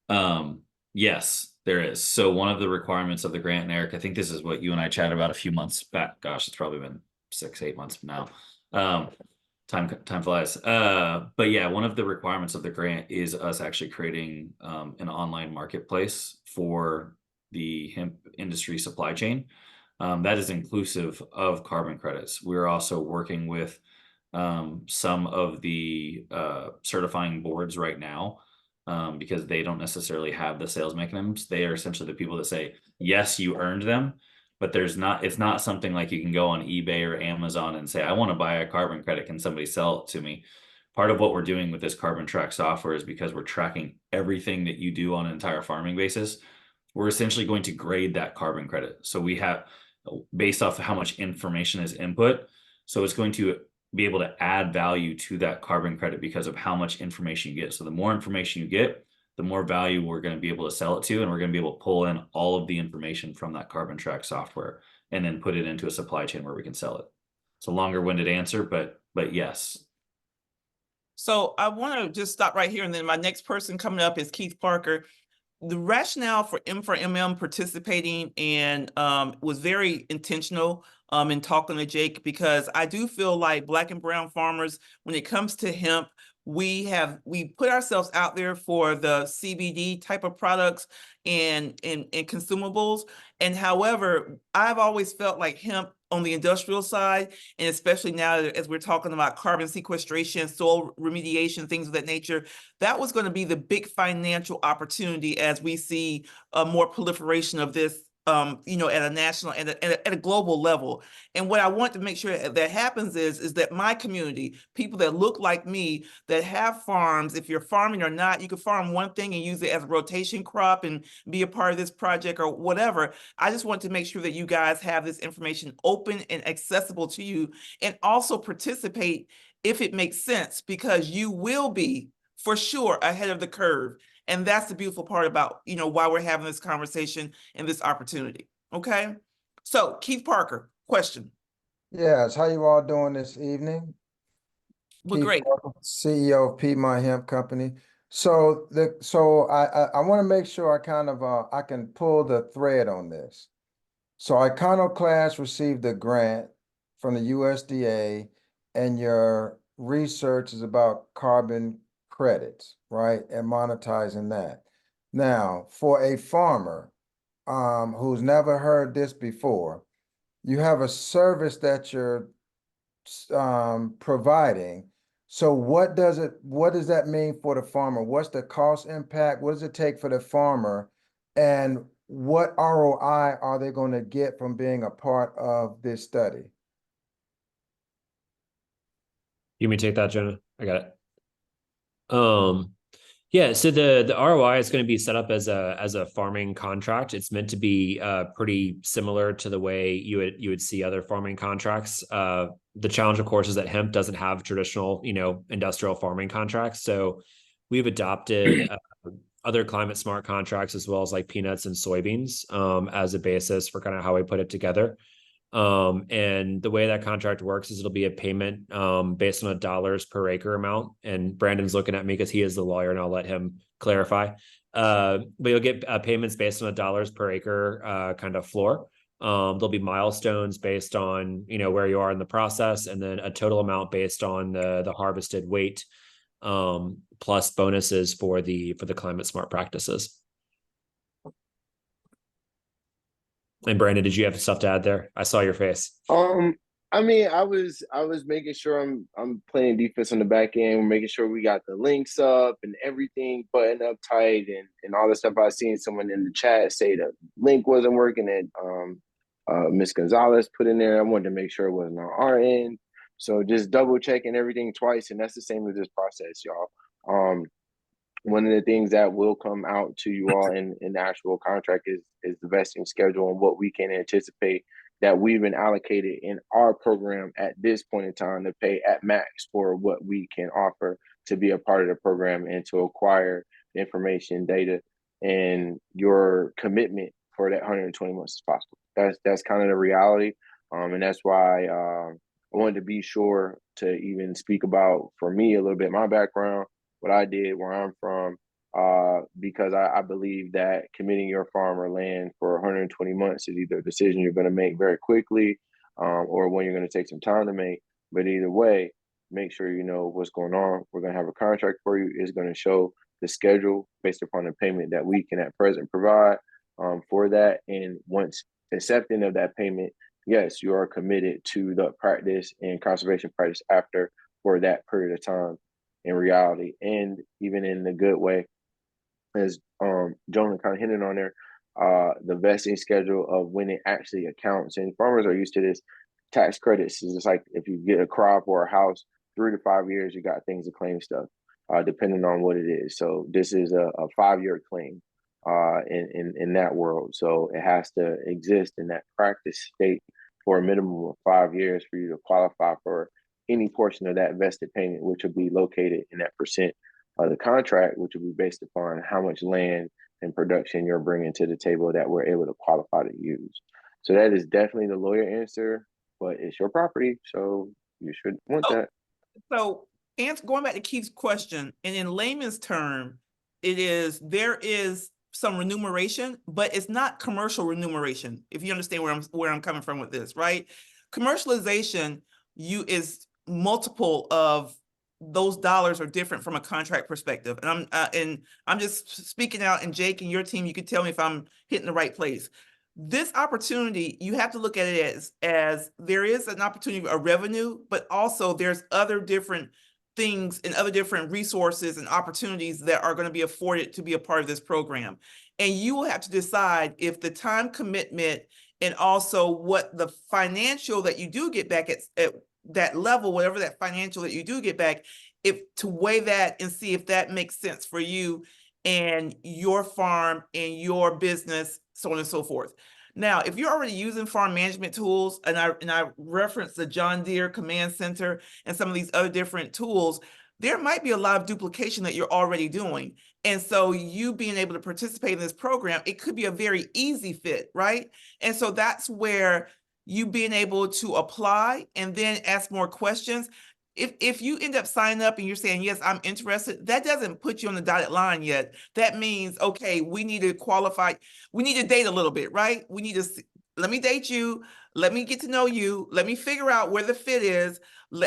mind. Yes, there is. So one of the requirements of the grant, and Eric, I think this is what you and I chatted about a few months back. Gosh, it's probably been 6-8 months now. Time flies. But yeah, one of the requirements of the grant is us actually creating an online marketplace for the hemp industry supply chain. That is inclusive of carbon credits. We're also working with some of the certifying boards right now, because they don't necessarily have the sales mechanisms. They are essentially the people that say, yes, you earned them, but it's not something like you can go on eBay or Amazon and say, I want to buy a carbon credit. Can somebody sell it to me? Part of what we're doing with this carbon track software is because we're tracking everything that you do on an entire farming basis. We're essentially going to grade that carbon credit. So we have, based off of how much information is input. So it's going to be able to add value to that carbon credit because of how much information you get. So the more information you get, the more value we're going to be able to sell it to, and we're going to be able to pull in all of the information from that carbon track software and then put it into a supply chain where we can sell it. It's a longer-winded answer, but yes. So I want to just stop right here, and then my next person coming up is Keith Parker. The rationale for M4MM participating and was very intentional in talking to Jake, because I do feel like Black and brown farmers, when it comes to hemp, we put ourselves out there for the CBD type of products and consumables. And however, I've always felt like hemp on the industrial side, and especially now as we're talking about carbon sequestration, soil remediation, things of that nature, that was going to be the big financial opportunity as we see more proliferation of this, at a national and at a global level. And what I want to make sure that happens is that my community, people that look like me, that have farms, if you're farming or not, you can farm one thing and use it as a rotation crop and be a part of this project or whatever. I just want to make sure that you guys have this information open and accessible to you, and also participate if it makes sense, because you will be for sure ahead of the curve. And that's the beautiful part about, why we're having this conversation and this opportunity. Okay. So Keith Parker, question. Yes, how you all doing this evening? We're Keith great. Parker, CEO of Piedmont Hemp Company. So I want to make sure I can pull the thread on this. So Iconoclast received a grant from the USDA, and your research is about carbon credits, right? And monetizing that. Now, for a farmer who's never heard this before, you have a service that you're providing. So what does that mean for the farmer? What's the cost impact? What does it take for the farmer? And what ROI are they going to get from being a part of this study? You may take that, Jonah. I got it. Yeah, so the ROI is going to be set up as a farming contract. It's meant to be pretty similar to the way you would see other farming contracts. The challenge, of course, is that hemp doesn't have traditional, industrial farming contracts. So we've adopted other climate smart contracts, as well as like peanuts and soybeans, as a basis for kind of how we put it together. And the way that contract works is it'll be a payment based on a dollars per acre amount. And Brandon's looking at me because he is the lawyer, and I'll let him clarify. But you'll get payments based on a dollars per acre kind of floor. There'll be milestones based on, where you are in the process, and then a total amount based on the harvested weight, plus bonuses for the climate smart practices. And Brandon, did you have stuff to add there? I saw your face. I mean, I was making sure I'm playing defense on the back end, making sure we got the links up and everything buttoned up tight and all the stuff. I seen someone in the chat say the link wasn't working that Miss Gonzalez put in there. I wanted to make sure it wasn't on our end. So just double checking everything twice, and that's the same with this process, y'all. One of the things that will come out to you all in the actual contract is the vesting schedule and what we can anticipate that we've been allocated in our program at this point in time to pay at max for what we can offer to be a part of the program and to acquire information, data, and your commitment for that 120 months as possible. That's kind of the reality. And that's why I wanted to be sure to even speak about, for me, a little bit my background, what I did, where I'm from, because I believe that committing your farm or land for 120 months is either a decision you're going to make very quickly, or one you're going to take some time to make. But either way, make sure you know what's going on. We're going to have a contract for you. It's going to show the schedule based upon the payment that we can at present provide for that. And once accepting of that payment, yes, you are committed to the practice and conservation practice after for that period of time. In reality, and even in the good way, as Jonah kind of hinted on there, the vesting schedule of when it actually accounts. And farmers are used to this. Tax credits is just like if you get a crop or a house, 3 to 5 years, you got things to claim stuff, depending on what it is. So this is a 5-year claim in that world. So it has to exist in that practice state for a minimum of 5 years for you to qualify for any portion of that vested payment, which will be located in that percent of the contract, which will be based upon how much land and production you're bringing to the table that we're able to qualify to use. So that is definitely the lawyer answer, but it's your property, so you should want that. So, going back to Keith's question, and in layman's term, there is some remuneration, but it's not commercial remuneration. If you understand where I'm coming from with this, right? Commercialization is multiple of those dollars are different from a contract perspective. And I'm just speaking out, and Jake and your team, you can tell me if I'm hitting the right place. This opportunity, you have to look at it as there is an opportunity of revenue, but also there's other different things and other different resources and opportunities that are going to be afforded to be a part of this program. And you will have to decide if the time commitment and also what the financial that you do get back at that level, whatever that financial that you do get back, if to weigh that and see if that makes sense for you and your farm and your business, so on and so forth. Now, if you're already using farm management tools, and I referenced the John Deere Command Center and some of these other different tools, there might be a lot of duplication that you're already doing. And so you being able to participate in this program, it could be a very easy fit, right? And so that's where you being able to apply and then ask more questions. If you end up signing up and you're saying, yes, I'm interested, that doesn't put you on the dotted line yet. That means, okay, we need to qualify. We need to date a little bit, right? We need to, let me date you. Let me get to know you. Let me figure out where the fit is.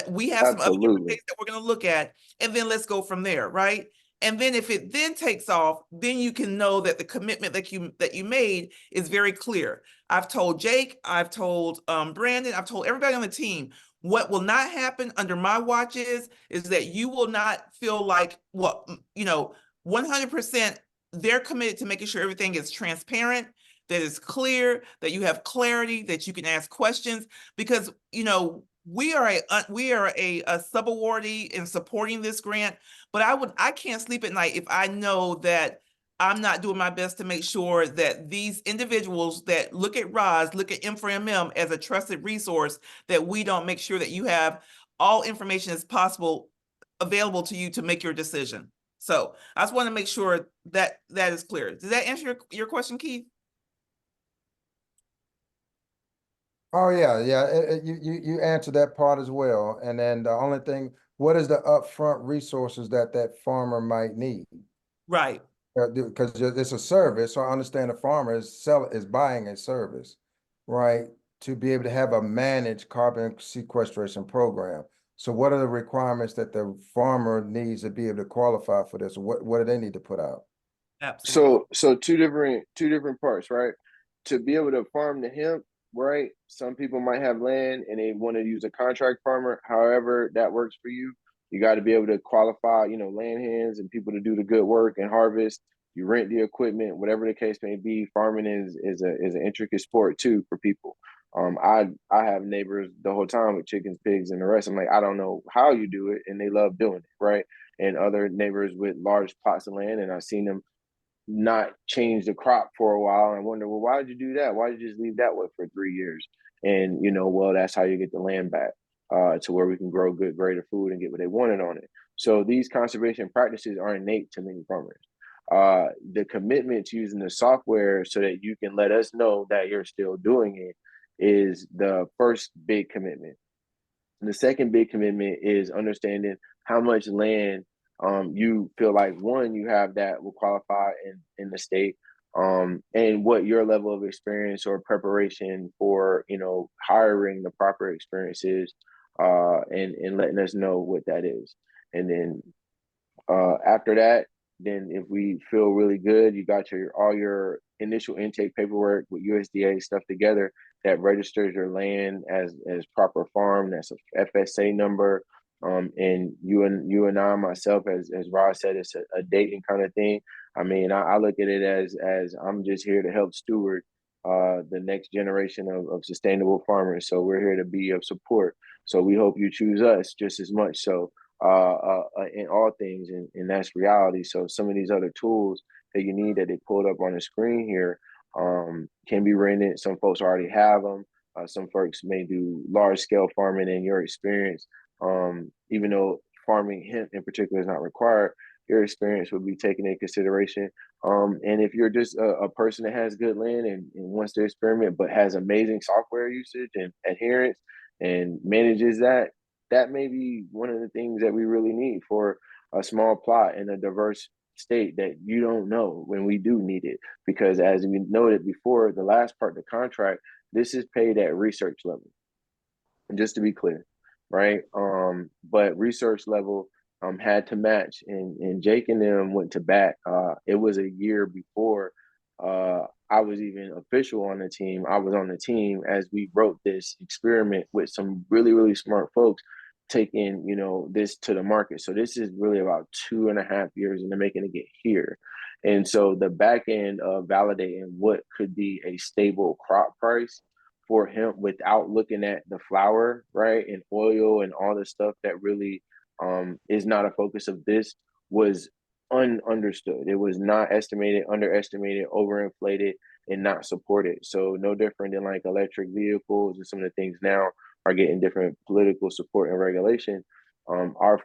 We have some other different things that we're going to look at, and then let's go from there, right? And then if it then takes off, then you can know that the commitment that you made is very clear. I've told Jake, I've told Brandon, I've told everybody on the team, what will not happen under my watch is that you will not feel like, 100% they're committed to making sure everything is transparent, that is clear, that you have clarity, that you can ask questions, because, we are a sub-awardee in supporting this grant, but I can't sleep at night if I know that I'm not doing my best to make sure that these individuals that look at ROS, look at M4MM as a trusted resource, that we don't make sure that you have all information as possible available to you to make your decision. So I just want to make sure that that is clear. Does that answer your question, Keith? Oh yeah, you answered that part as well. And then the only thing, what is the upfront resources that farmer might need? Right. Because it's a service, so I understand the farmer is buying a service. right, to be able to have a managed carbon sequestration program. So what are the requirements that the farmer needs to be able to qualify for this? What do they need to put out? Absolutely. So two different parts, right? To be able to farm the hemp, right? Some people might have land and they want to use a contract farmer. However, that works for you. You got to be able to qualify, land hands and people to do the good work and harvest. You rent the equipment, whatever the case may be. Farming is an intricate sport too for people. I have neighbors the whole time with chickens, pigs, and the rest. I'm like, I don't know how you do it, and they love doing it, right? And other neighbors with large plots of land, and I've seen them not change the crop for a while and wonder, well, why did you do that? Why did you just leave that way for 3 years? And well, that's how you get the land back to where we can grow good, greater food and get what they wanted on it. So these conservation practices are innate to many farmers. The commitment to using the software so that you can let us know that you're still doing it is the first big commitment. And the second big commitment is understanding how much land you feel like, one, you have that will qualify in the state, and what your level of experience or preparation for hiring the proper experience is, and letting us know what that is. And then after that, then if we feel really good, you got all your initial intake paperwork with USDA stuff together that registers your land as proper farm. That's a FSA number. And you and I, myself, as Rod said, it's a dating kind of thing. I mean, I look at it as I'm just here to help steward the next generation of sustainable farmers. So we're here to be of support. So we hope you choose us just as much so in all things, and that's reality. So some of these other tools that you need that they pulled up on the screen here can be rented. Some folks already have them. Some folks may do large scale farming in your experience. Even though farming hemp in particular is not required, your experience would be taken into consideration. And if you're just a person that has good land and wants to experiment, but has amazing software usage and adherence and manages that, that may be one of the things that we really need for a small plot in a diverse state that you don't know when we do need it. Because as we noted before, the last part of the contract, this is paid at research level. And just to be clear, right? But research level had to match, and Jake and them went to bat. It was a year before I was even official on the team. I was on the team as we wrote this experiment with some really, really smart folks taking, this to the market. So this is really about 2.5 years in the making to get here. And so the back end of validating what could be a stable crop price for hemp without looking at the flower, right, and oil and all the stuff that really is not a focus of this was understood. It was not estimated, underestimated, overinflated, and not supported. So no different than like electric vehicles and some of the things now are getting different political support and regulation. Our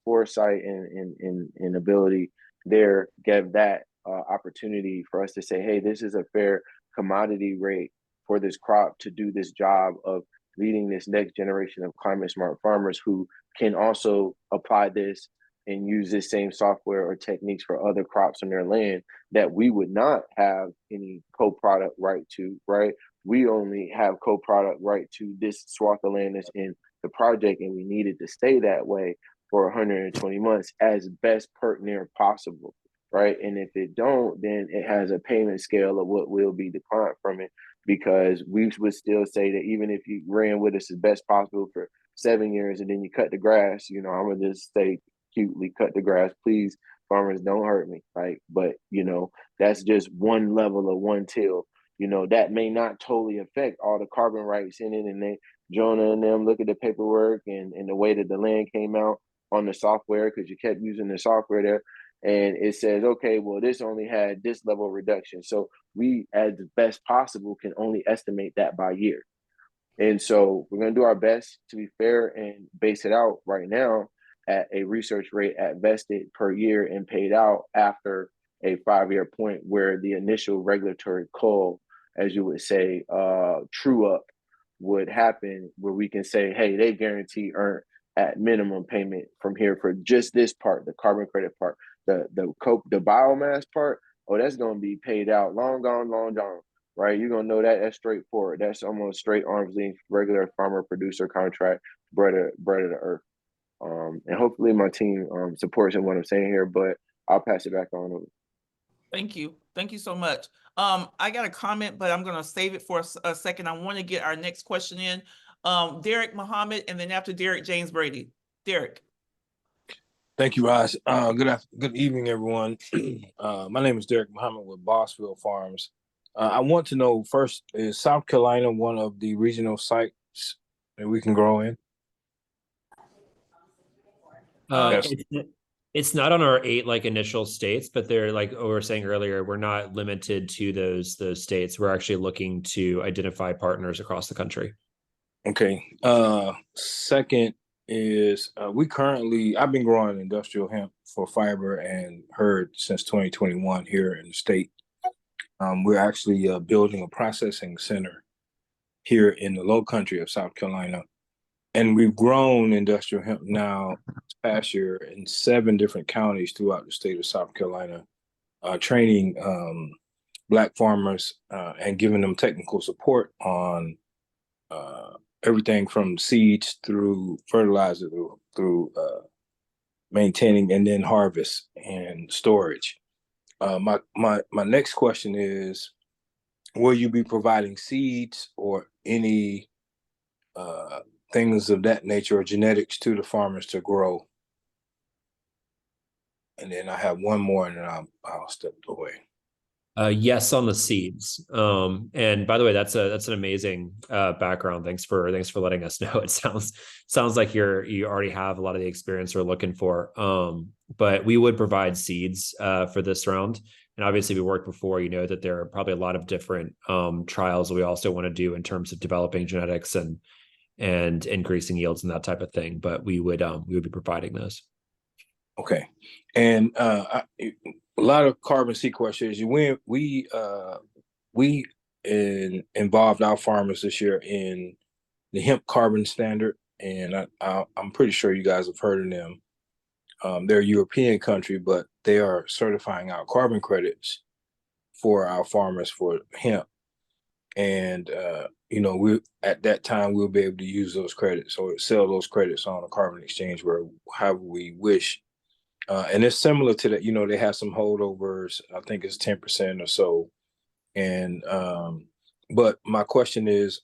foresight and ability there gave that opportunity for us to say, hey, this is a fair commodity rate for this crop to do this job of leading this next generation of climate smart farmers who can also apply this and use this same software or techniques for other crops on their land that we would not have any co-product right to, right? We only have co-product right to this swath of land that's in the project, and we needed to stay that way for 120 months as best pertinent possible, right? And if it don't, then it has a payment scale of what will be declined from it, because we would still say that even if you ran with us as best possible for 7 years and then you cut the grass, I'm gonna just say cutely, cut the grass, please, farmers, don't hurt me, right? But that's just one level of one till. That may not totally affect all the carbon rights in it, and then Jonah and them look at the paperwork and the way that the land came out on the software, because you kept using the software there, and it says, okay, well, this only had this level of reduction. So we, as best possible, can only estimate that by year. And so we're going to do our best to be fair and base it out right now at a research rate at vested per year and paid out after a 5-year point, where the initial regulatory call, as you would say, true up would happen, where we can say, hey, they guarantee earn at minimum payment from here for just this part, the carbon credit part. The biomass part, that's going to be paid out long gone, long gone. right? You're gonna know that that's straightforward. That's almost straight arm's length, regular farmer producer contract, bread of the earth. And hopefully my team supports in what I'm saying here, but I'll pass it back on over. Thank you. Thank you so much. I got a comment, but I'm going to save it for a second. I want to get our next question in. Derek Muhammad, and then after Derek, James Brady. Derek. Thank you, Roz. Good evening, everyone. My name is Derek Muhammad with Bossville Farms. I want to know first, is South Carolina one of the regional sites that we can grow in? It's not on our 8 like initial states, but they're like we were saying earlier, we're not limited to those states. We're actually looking to identify partners across the country. Okay. Second is I've been growing industrial hemp for fiber and herd since 2021 here in the state. We're actually building a processing center here in the low country of South Carolina. And we've grown industrial hemp now this past year in 7 different counties throughout the state of South Carolina, training Black farmers and giving them technical support on everything from seeds through fertilizer through maintaining and then harvest and storage. My next question is, will you be providing seeds or any things of that nature or genetics to the farmers to grow? And then I have one more, and then I'll step away. Yes, on the seeds. And by the way, that's an amazing background. Thanks for letting us know. It sounds like you already have a lot of the experience we're looking for. But we would provide seeds for this round. And obviously we worked before, you know that there are probably a lot of different trials that we also want to do in terms of developing genetics and increasing yields and that type of thing. But we would be providing those. Okay. And a lot of carbon sequestration. We involved our farmers this year in the hemp carbon standard, and I'm pretty sure you guys have heard of them. They're a European country, but they are certifying out carbon credits for our farmers for hemp. And we at that time we'll be able to use those credits or sell those credits on a carbon exchange where however we wish. And it's similar to that, they have some holdovers. I think it's 10% or so. And but my question is,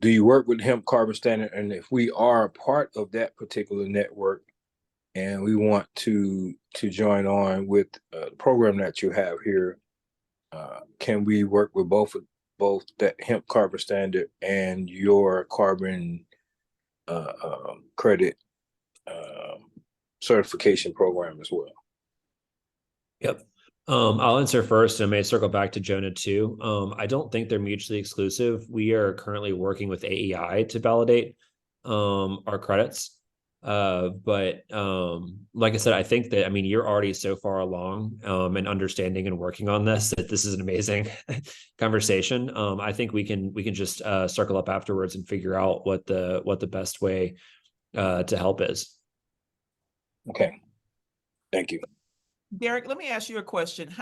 do you work with Hemp Carbon Standard? And if we are a part of that particular network and we want to join on with the program that you have here, can we work with both that Hemp Carbon Standard and your carbon credit certification program as well? Yep. I'll answer first, and I may circle back to Jonah too. I don't think they're mutually exclusive. We are currently working with AEI to validate our credits. But like I said, I think that, you're already so far along in understanding and working on this, that this is an amazing conversation. I think we can just circle up afterwards and figure out what the best way to help is. Okay. Thank you. Derek, let me ask you a question.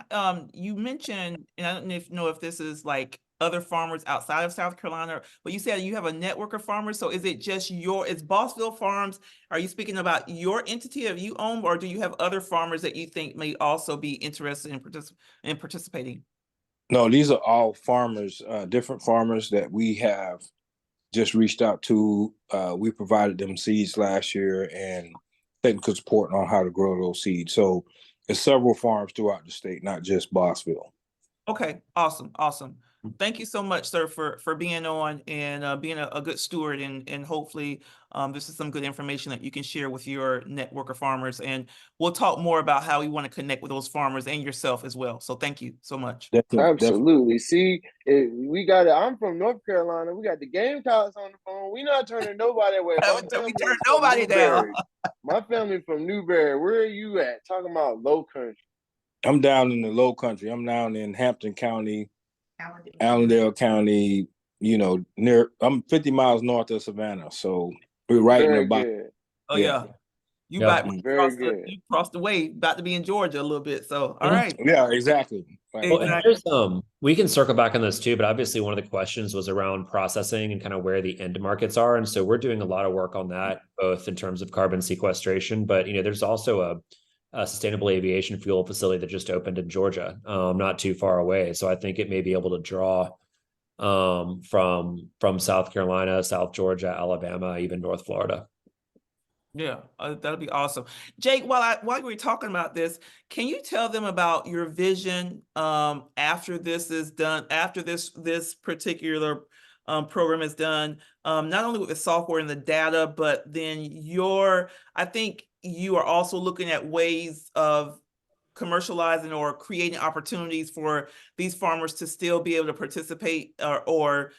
You mentioned, and I don't know if this is like other farmers outside of South Carolina, but you said you have a network of farmers. So is it just it's Bossville Farms? Are you speaking about your entity that you own, or do you have other farmers that you think may also be interested in participating? No, these are all farmers, different farmers that we have just reached out to. We provided them seeds last year and technical support on how to grow those seeds. So there's several farms throughout the state, not just Bossville. Okay, awesome. Thank you so much, sir, for being on and being a good steward, and hopefully this is some good information that you can share with your network of farmers. And we'll talk more about how we want to connect with those farmers and yourself as well. So thank you so much. Absolutely. See, we got it. I'm from North Carolina. We got the Gamecocks on the phone. We not turning nobody away. We turn nobody down. My family from Newberry. Where are you at? Talking about low country. I'm down in the low country. I'm down in Hampton County, Allendale County, I'm 50 miles north of Savannah. So we're right in the bottom. Oh, yeah. You crossed the way, about to be in Georgia a little bit. So, all right. Yeah, exactly. Right. Well, and Exactly. there's we can circle back on this too, but obviously one of the questions was around processing and kind of where the end markets are. And so we're doing a lot of work on that, both in terms of carbon sequestration, but there's also a sustainable aviation fuel facility that just opened in Georgia, not too far away. So I think it may be able to draw from South Carolina, South Georgia, Alabama, even North Florida. Yeah, that'll be awesome. Jake, while we're talking about this, can you tell them about your vision after this is done, after this particular program is done, not only with the software and the data, but then I think you are also looking at ways of commercializing or creating opportunities for these farmers to still be able to participate or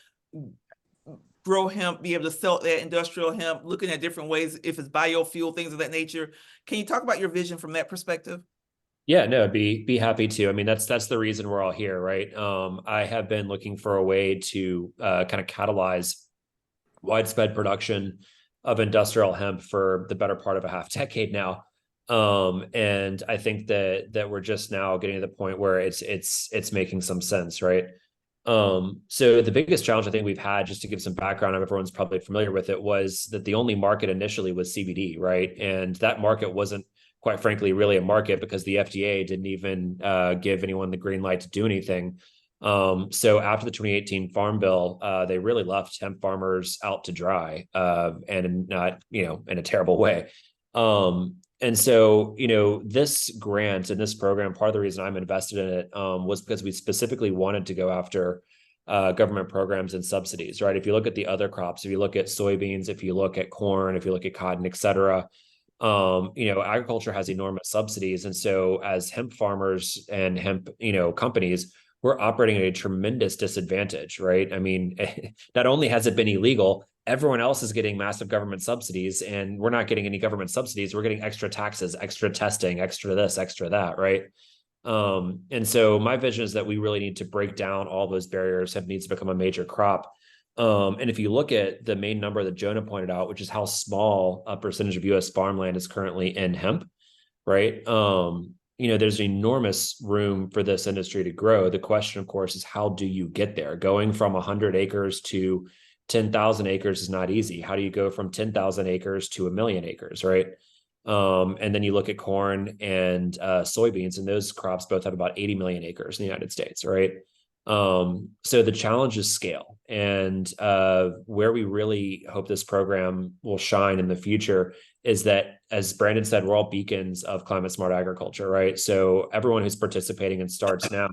grow hemp, be able to sell that industrial hemp, looking at different ways, if it's biofuel, things of that nature. Can you talk about your vision from that perspective? Yeah, no, be happy to. I mean, that's the reason we're all here, right? I have been looking for a way to kind of catalyze widespread production of industrial hemp for the better part of a half decade now. And I think that we're just now getting to the point where it's making some sense, right? So the biggest challenge I think we've had, just to give some background, everyone's probably familiar with it, was that the only market initially was CBD, right? And that market wasn't, quite frankly, really a market because the FDA didn't even give anyone the green light to do anything. So after the 2018 Farm Bill, they really left hemp farmers out to dry, and not, in a terrible way. And so, this grant and this program, part of the reason I'm invested in it was because we specifically wanted to go after government programs and subsidies, right? If you look at the other crops, if you look at soybeans, if you look at corn, if you look at cotton, et cetera, agriculture has enormous subsidies. And so as hemp farmers and hemp, companies, we're operating at a tremendous disadvantage, right? I mean, not only has it been illegal, everyone else is getting massive government subsidies, and we're not getting any government subsidies. We're getting extra taxes, extra testing, extra this, extra that, right? And so my vision is that we really need to break down all those barriers. Hemp needs to become a major crop. And if you look at the main number that Jonah pointed out, which is how small a percentage of U.S. farmland is currently in hemp, right? There's enormous room for this industry to grow. The question, of course, is how do you get there? Going from 100 acres to 10,000 acres is not easy. How do you go from 10,000 acres to 1 million acres, right? And then you look at corn and soybeans, and those crops both have about 80 million acres in the United States, right? So the challenge is scale. And where we really hope this program will shine in the future is that, as Brandon said, we're all beacons of climate smart agriculture, right? So everyone who's participating and starts now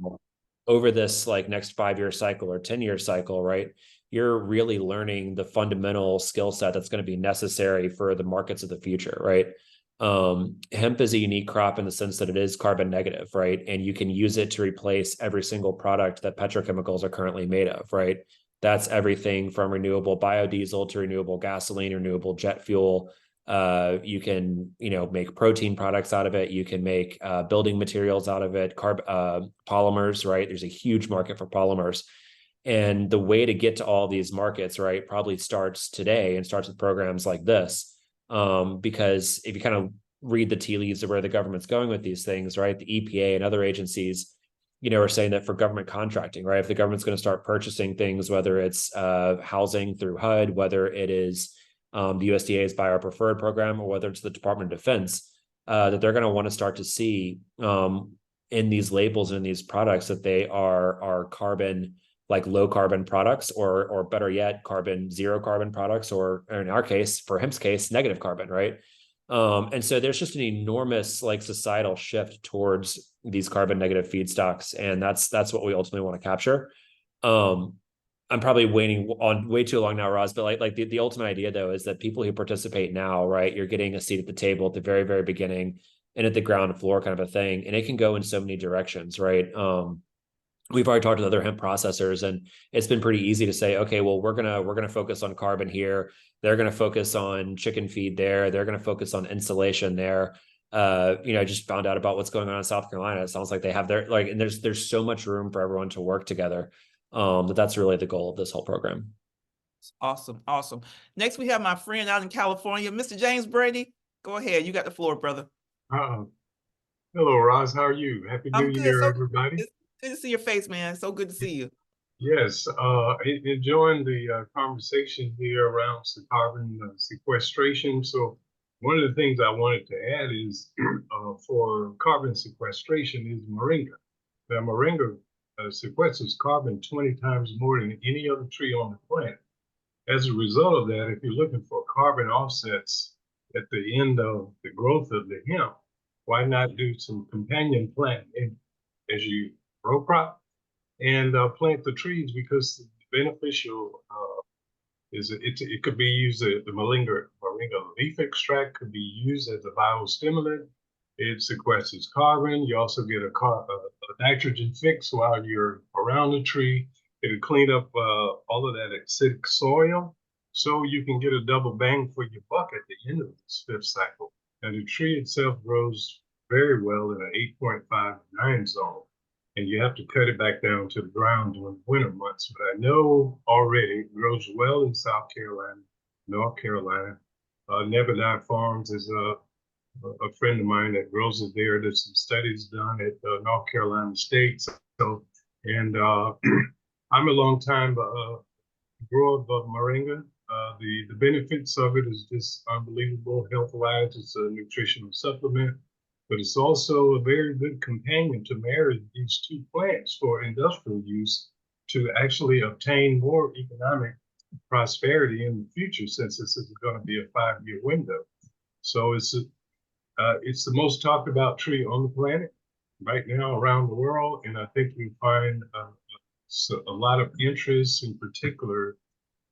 over this next 5-year cycle or 10-year cycle, right? You're really learning the fundamental skill set that's going to be necessary for the markets of the future, right? Hemp is a unique crop in the sense that it is carbon negative, right? And you can use it to replace every single product that petrochemicals are currently made of, right? That's everything from renewable biodiesel to renewable gasoline, renewable jet fuel. You can, make protein products out of it. You can make building materials out of it, polymers, right? There's a huge market for polymers. And the way to get to all these markets, right, probably starts today and starts with programs like this. Because if you kind of read the tea leaves of where the government's going with these things, right, the EPA and other agencies, are saying that for government contracting, right, if the government's going to start purchasing things, whether it's housing through HUD, whether it is the USDA's Buy Our Preferred program, or whether it's the Department of Defense, that they're going to want to start to see in these labels and in these products that they are carbon, low carbon products, or better yet, zero carbon products, or in our case, for hemp's case, negative carbon, right? And so there's just an enormous societal shift towards these carbon negative feedstocks, and that's what we ultimately want to capture. I'm probably waiting on way too long now, Roz, but the ultimate idea though is that people who participate now, right, you're getting a seat at the table at the very, very beginning and at the ground floor kind of a thing, and it can go in so many directions, right? We've already talked to other hemp processors, and it's been pretty easy to say, okay, well, we're gonna focus on carbon here. They're gonna focus on chicken feed there. They're gonna focus on insulation there. I just found out about what's going on in South Carolina. It sounds like they have their and there's so much room for everyone to work together. That's really the goal of this whole program. Awesome. Next, we have my friend out in California, Mr. James Brady. Go ahead, you got the floor, brother. Hello, Roz. How are you? Happy New I'm good. Year, So everybody. Good to see your face, man. So good to see you. Yes, enjoying the conversation here around carbon sequestration. So one of the things I wanted to add is for carbon sequestration is moringa. The moringa sequesters carbon 20 times more than any other tree on the planet. As a result of that, if you're looking for carbon offsets at the end of the growth of the hemp, why not do some companion planting as you row crop and plant the trees, because the beneficial it could be used, the moringa leaf extract could be used as a biostimulant. It sequesters carbon. You also get a nitrogen fix while you're around the tree. It'll clean up all of that acidic soil, so you can get a double bang for your buck at the end of this fifth cycle. And the tree itself grows very well in an 8.5-9 zone. And you have to cut it back down to the ground during the winter months. But I know already it grows well in South Carolina, North Carolina. Nebadai Farms is a friend of mine that grows it there. There's some studies done at North Carolina State. So, and I'm a long time grower of moringa. The benefits of it is just unbelievable health-wise. It's a nutritional supplement, but it's also a very good companion to marry these two plants for industrial use to actually obtain more economic prosperity in the future, since this is going to be a 5-year window. So it's the most talked about tree on the planet right now around the world, and I think you find a lot of interest, in particular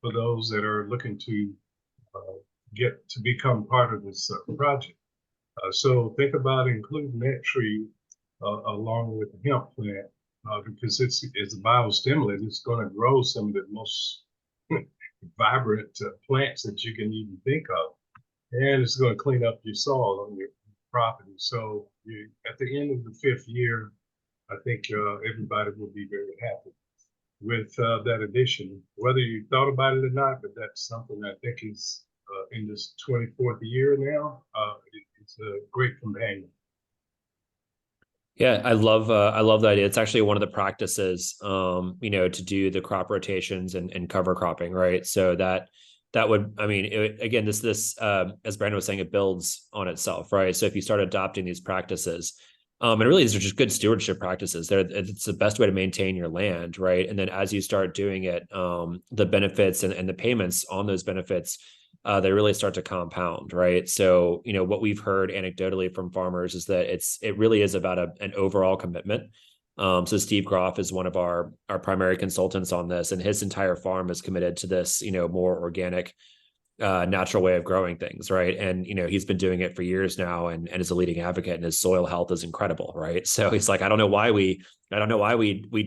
for those that are looking to get to become part of this project. So think about including that tree along with the hemp plant, because it's a biostimulant. It's going to grow some of the most vibrant plants that you can even think of, and it's going to clean up your soil on your property. So at the end of the 5th year, I think everybody will be very happy with that addition, whether you thought about it or not. But that's something I think is in this 24th year now. It's a great companion. Yeah, I love the idea. It's actually one of the practices, to do the crop rotations and cover cropping, right? So that would, I mean, again, this as Brandon was saying, it builds on itself, right? So if you start adopting these practices, and really these are just good stewardship practices. It's the best way to maintain your land, right? And then as you start doing it, the benefits and the payments on those benefits, they really start to compound, right? So, what we've heard anecdotally from farmers is that it really is about an overall commitment. So Steve Groff is one of our primary consultants on this, and his entire farm is committed to this, more organic, natural way of growing things, right? And he's been doing it for years now, and is a leading advocate, and his soil health is incredible, right? So he's like, I don't know why we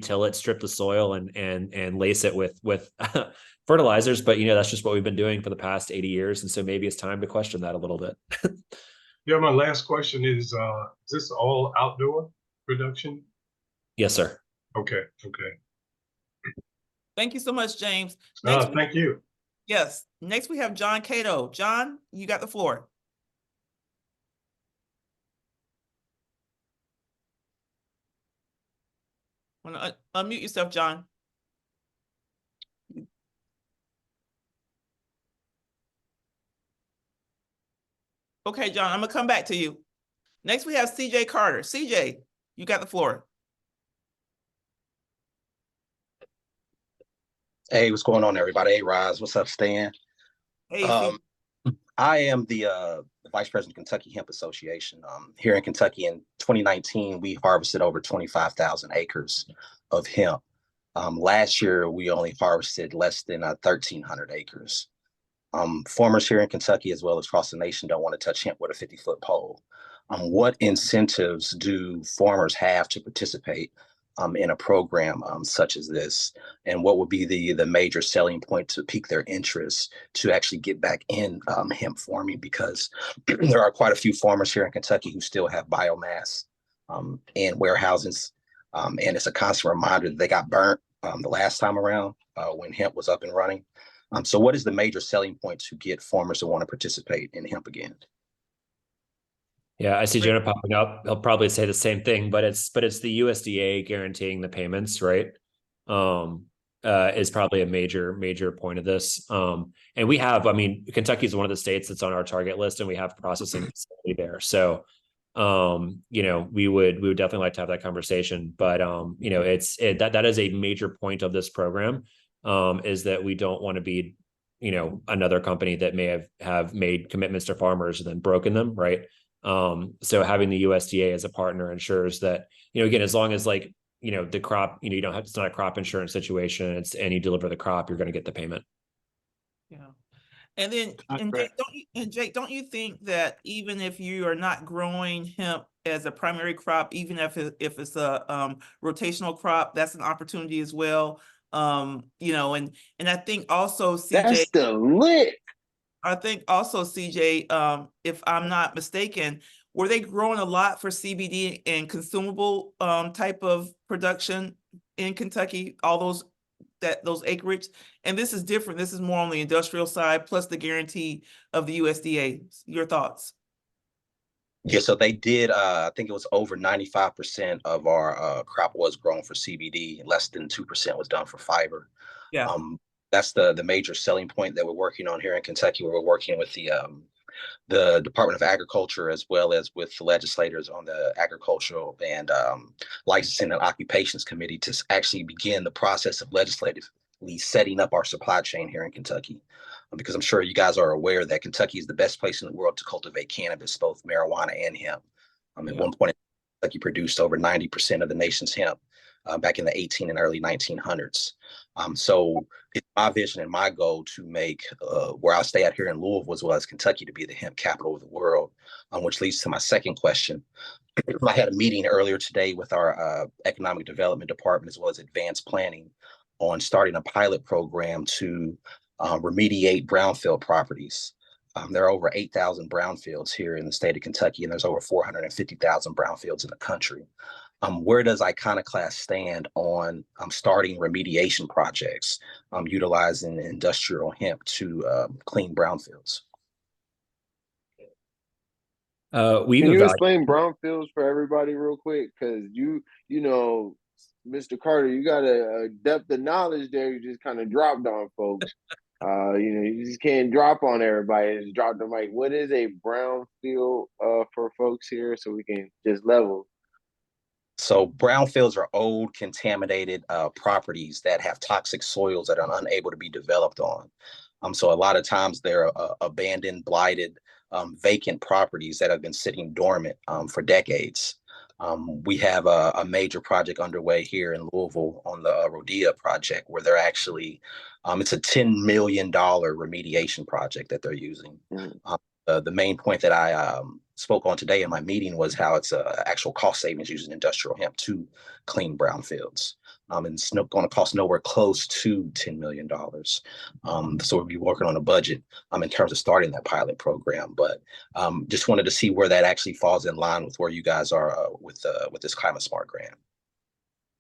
till it, strip the soil and lace it with fertilizers, but that's just what we've been doing for the past 80 years, and so maybe it's time to question that a little bit. Yeah, my last question is this all outdoor production? Yes, sir. Okay. Thank you so much, James. Thank you. Yes. Next, we have John Cato. John, you got the floor. Want to unmute yourself, John? Okay, John, I'm going to come back to you. Next, we have CJ Carter. CJ, you got the floor. Hey, what's going on, everybody? Hey, Roz, what's up, Stan? Hey, I am the Vice President of Kentucky Hemp Association. Here in Kentucky in 2019, we harvested over 25,000 acres of hemp. Last year, we only harvested less than 1,300 acres. Farmers here in Kentucky, as well as across the nation, don't want to touch hemp with a 50-foot pole. What incentives do farmers have to participate in a program such as this, and what would be the major selling point to pique their interest to actually get back in hemp farming? Because there are quite a few farmers here in Kentucky who still have biomass in warehouses, and it's a constant reminder that they got burnt the last time around when hemp was up and running. So what is the major selling point to get farmers to want to participate in hemp again? Yeah, I see Great. Jonah popping up. He'll probably say the same thing, but it's the USDA guaranteeing the payments, right? Is probably a major point of this. And we have, I mean, Kentucky is one of the states that's on our target list, and we have processing facility there. So, you know, we would definitely like to have that conversation. But you know, that is a major point of this program, is that we don't want to be, you know, another company that may have made commitments to farmers and then broken them, right? So having the USDA as a partner ensures that, you know, again, as long as like, you know, the crop, you know, you don't have, it's not a crop insurance situation, and you deliver the crop, you're going to get the payment. Yeah. And then, Jake, don't you think that even if you are not growing hemp as a primary crop, even if it's a rotational crop, that's an opportunity as well. You know, and I think also, CJ, That's the lit. I think also, CJ, if I'm not mistaken, were they growing a lot for CBD and consumable type of production in Kentucky? All those acreage, and this is different. This is more on the industrial side, plus the guarantee of the USDA. Your thoughts? Yeah, so they did, I think it was over 95% of our crop was grown for CBD. Less than 2% was done for fiber. Yeah. That's the major selling point that we're working on here in Kentucky, where we're working with the Department of Agriculture, as well as with the legislators on the Agricultural and Licensing and Occupations Committee, to actually begin the process of legislatively setting up our supply chain here in Kentucky. Because I'm sure you guys are aware that Kentucky is the best place in the world to cultivate cannabis, both marijuana and hemp. At one point, Kentucky produced over 90% of the nation's hemp back in the 18 and early 1900s. So it's my vision and my goal to make where I stay out here in Louisville, as well as Kentucky, to be the hemp capital of the world, which leads to my second question. I had a meeting earlier today with our economic development department, as well as advanced planning, on starting a pilot program to remediate brownfield properties. There are over 8,000 brownfields here in the state of Kentucky, and there's over 450,000 brownfields in the country. Where does Iconoclast stand on starting remediation projects utilizing industrial hemp to clean brownfields? Can you explain brownfields for everybody real quick? Because you know, Mr. Carter, you got a depth of knowledge there. You just kind of dropped on folks. You know, you just can't drop on everybody. Just drop the mic. What is a brownfield for folks here, so we can just level? So brownfields are old, contaminated properties that have toxic soils that are unable to be developed on. So a lot of times they're abandoned, blighted, vacant properties that have been sitting dormant for decades. We have a major project underway here in Louisville on the Rodea project, where they're actually, it's a $10 million remediation project that they're using. The main point that I spoke on today in my meeting was how it's actual cost savings using industrial hemp to clean brownfields. And it's going to cost nowhere close to $10 million. So we'll be working on a budget in terms of starting that pilot program. But just wanted to see where that actually falls in line with where you guys are with this Climate Smart grant.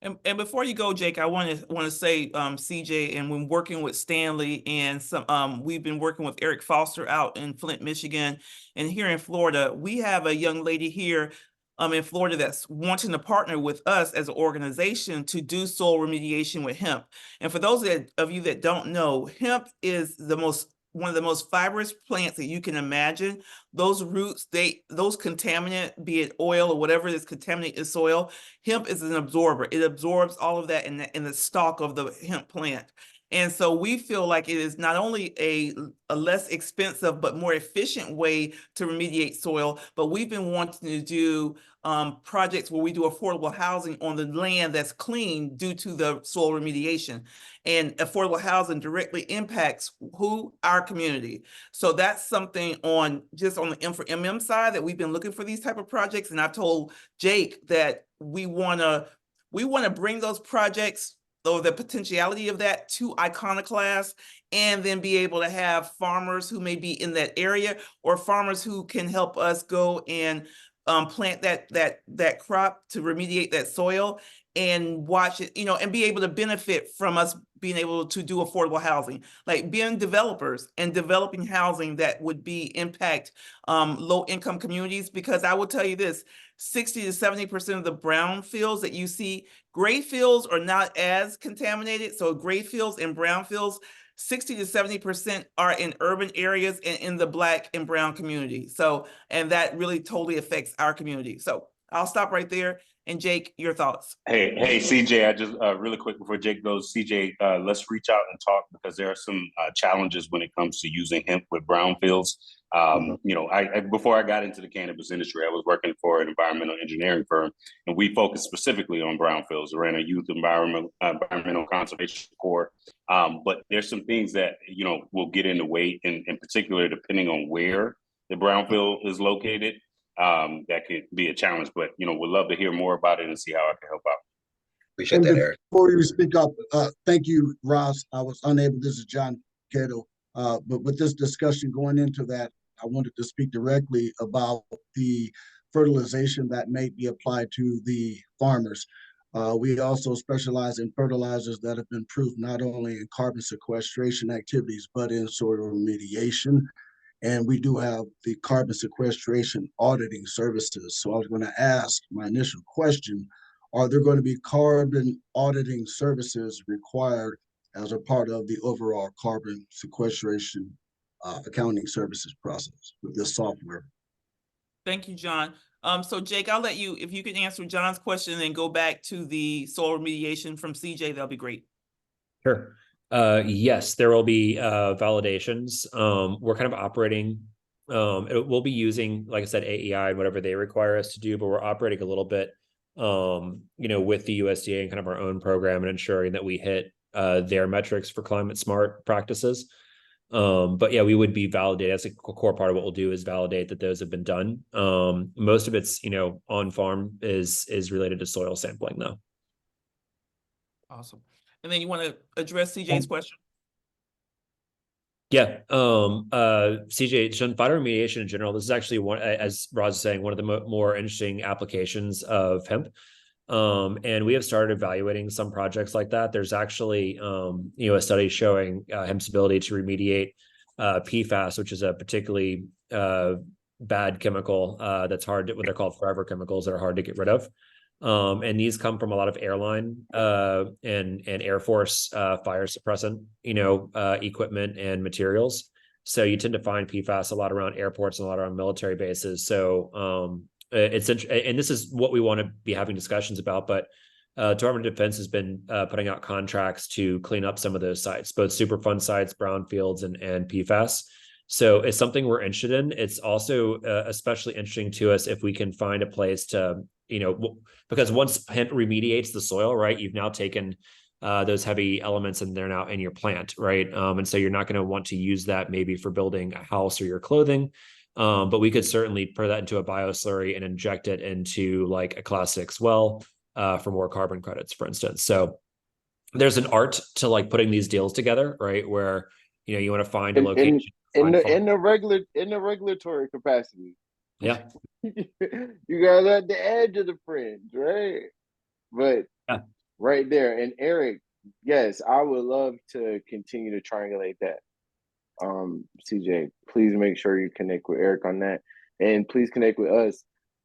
And before you go, Jake, I want to say, CJ, and when working with Stanley and some, we've been working with Eric Foster out in Flint, Michigan, and here in Florida, we have a young lady here in Florida that's wanting to partner with us as an organization to do soil remediation with hemp. And for those of you that don't know, hemp is one of the most fibrous plants that you can imagine. Those roots, those contaminant, be it oil or whatever is contaminate in soil, hemp is an absorber. It absorbs all of that in the stalk of the hemp plant. And so we feel like it is not only a less expensive but more efficient way to remediate soil, but we've been wanting to do projects where we do affordable housing on the land that's clean due to the soil remediation. And affordable housing directly impacts our community. So that's something just on the M4MM side that we've been looking for these type of projects. And I've told Jake that we want to bring those projects, or the potentiality of that, to Iconoclast, and then be able to have farmers who may be in that area, or farmers who can help us go and plant that crop to remediate that soil and watch it, and be able to benefit from us being able to do affordable housing, like being developers and developing housing that would impact low income communities. Because I will tell you this, 60 to 70% of the brown fields that you see, gray fields are not as contaminated. So gray fields and brown fields, 60 to 70% are in urban areas and in the Black and brown community. So, and that really totally affects our community. So I'll stop right there. And Jake, your thoughts? Hey, CJ, I just really quick before Jake goes, CJ, let's reach out and talk, because there are some challenges when it comes to using hemp with brownfields. Before I got into the cannabis industry, I was working for an environmental engineering firm, and we focused specifically on brownfields. We ran a youth environmental conservation corps. But there's some things that, will get in the way, in particular, depending on where the brownfield is located. That could be a challenge, but would love to hear more about it and see how I can help out. Appreciate that, Eric. Before you speak up, thank you, Ross. I was unable. This is John Cato. But with this discussion going into that, I wanted to speak directly about the fertilization that may be applied to the farmers. We also specialize in fertilizers that have been proved not only in carbon sequestration activities, but in soil remediation. And we do have the carbon sequestration auditing services. So I was going to ask, my initial question, are there going to be carbon auditing services required as a part of the overall carbon sequestration accounting services process with this software? Thank you, John. So Jake, I'll let you, if you can answer John's question and go back to the soil remediation from CJ, that'll be great. Sure. Yes, there will be validations. We're kind of operating, we'll be using, like I said, AEI and whatever they require us to do, but we're operating a little bit, with the USDA and kind of our own program and ensuring that we hit their metrics for climate smart practices. But yeah, we would be validated. That's a core part of what we'll do, is validate that those have been done. Most of it's, on farm is related to soil sampling though. Awesome. And then you want to address CJ's question? Yeah. CJ, so phytoremediation in general, this is actually one, as Roz is saying, one of the more interesting applications of hemp. And we have started evaluating some projects like that. There's actually, a study showing hemp's ability to remediate PFAS, which is a particularly bad chemical that's hard to, what they're called forever chemicals that are hard to get rid of. And these come from a lot of airline and Air Force fire suppressant, equipment and materials. So you tend to find PFAS a lot around airports and a lot around military bases. So it's, and this is what we want to be having discussions about, but Department of Defense has been putting out contracts to clean up some of those sites, both Superfund sites, brownfields, and PFAS. So it's something we're interested in. It's also especially interesting to us if we can find a place to, because once hemp remediates the soil, right, you've now taken those heavy elements and they're now in your plant, right? And so you're not going to want to use that maybe for building a house or your clothing. But we could certainly put that into a bioslurry and inject it into like a Class 6 well for more carbon credits, for instance. So there's an art to like putting these deals together, right? Where, you want to find a location. In the regulatory capacity. Yeah. You gotta let the edge of the fringe, right? But yeah. Right there. And Eric, yes, I would love to continue to triangulate that. CJ, please make sure you connect with Eric on that. And please connect with us.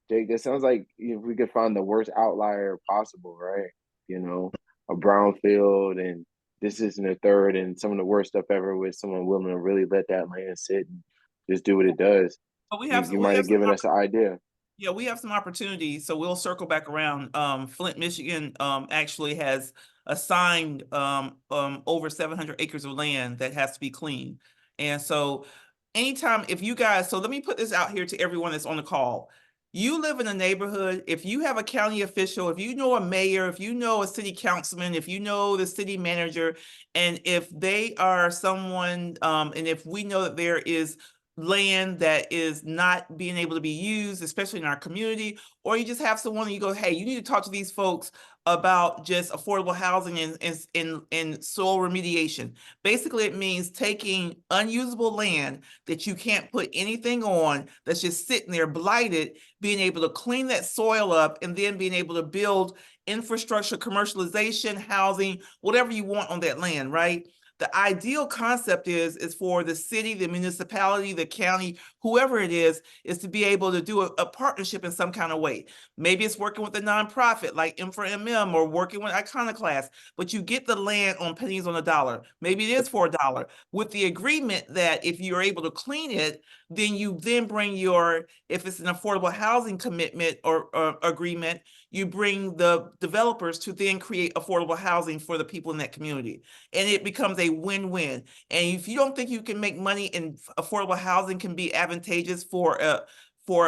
Jake, that sounds like if we could find the worst outlier possible, right? A brownfield, and this isn't a third, and some of the worst stuff ever, with someone willing to really let that land sit and just do what it does. But you might have given us an idea. Yeah, we have some opportunities, so we'll circle back around. Flint, Michigan actually has assigned over 700 acres of land that has to be cleaned. And so anytime, if you guys, so let me put this out here to everyone that's on the call. You live in a neighborhood, if you have a county official, if you know a mayor, if you know a city councilman, if you know the city manager, and if they are someone, and if we know that there is land that is not being able to be used, especially in our community, or you just have someone and you go, hey, you need to talk to these folks about just affordable housing and soil remediation. Basically, it means taking unusable land that you can't put anything on, that's just sitting there blighted, being able to clean that soil up, and then being able to build infrastructure, commercialization, housing, whatever you want on that land, right? The ideal concept is for the city, the municipality, the county, whoever it is to be able to do a partnership in some kind of way. Maybe it's working with a nonprofit like M4MM or working with Iconoclast, but you get the land on pennies on the dollar. Maybe it is for $1 with the agreement that if you're able to clean it, then you then bring your, if it's an affordable housing commitment or agreement, you bring the developers to then create affordable housing for the people in that community. And it becomes a win-win. And if you don't think you can make money in affordable housing can be advantageous for a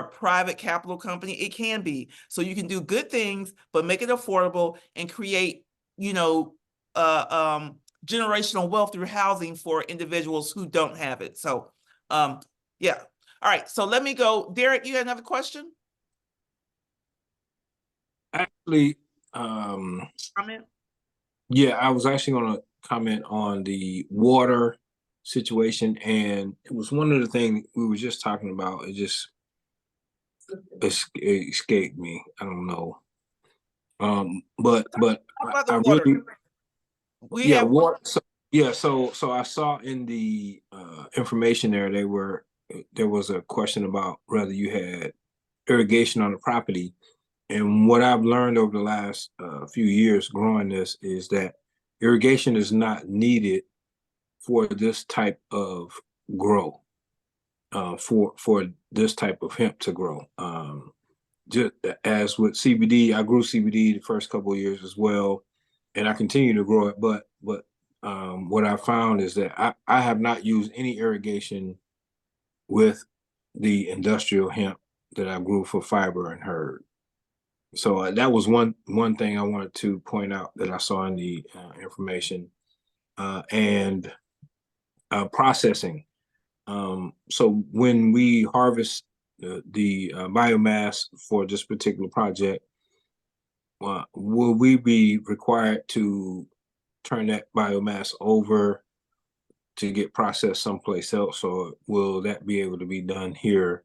private capital company, it can be. So you can do good things, but make it affordable and create, generational wealth through housing for individuals who don't have it. So, yeah. All right. So let me go. Derek, you had another question? Actually, Comment? yeah, I was actually going to comment on the water situation, and it was one of the things we were just talking about. It just escaped me. I don't know. But How about the I water? really, We have water. So I saw in the information there was a question about whether you had irrigation on the property. And what I've learned over the last few years growing this is that irrigation is not needed for this type of grow, for this type of hemp to grow. Just as with CBD, I grew CBD the first couple of years as well, and I continue to grow it. But what I found is that I have not used any irrigation with the industrial hemp that I grew for fiber and herd. So that was one thing I wanted to point out that I saw in the information, and processing. So when we harvest the biomass for this particular project, will we be required to turn that biomass over to get processed someplace else, or will that be able to be done here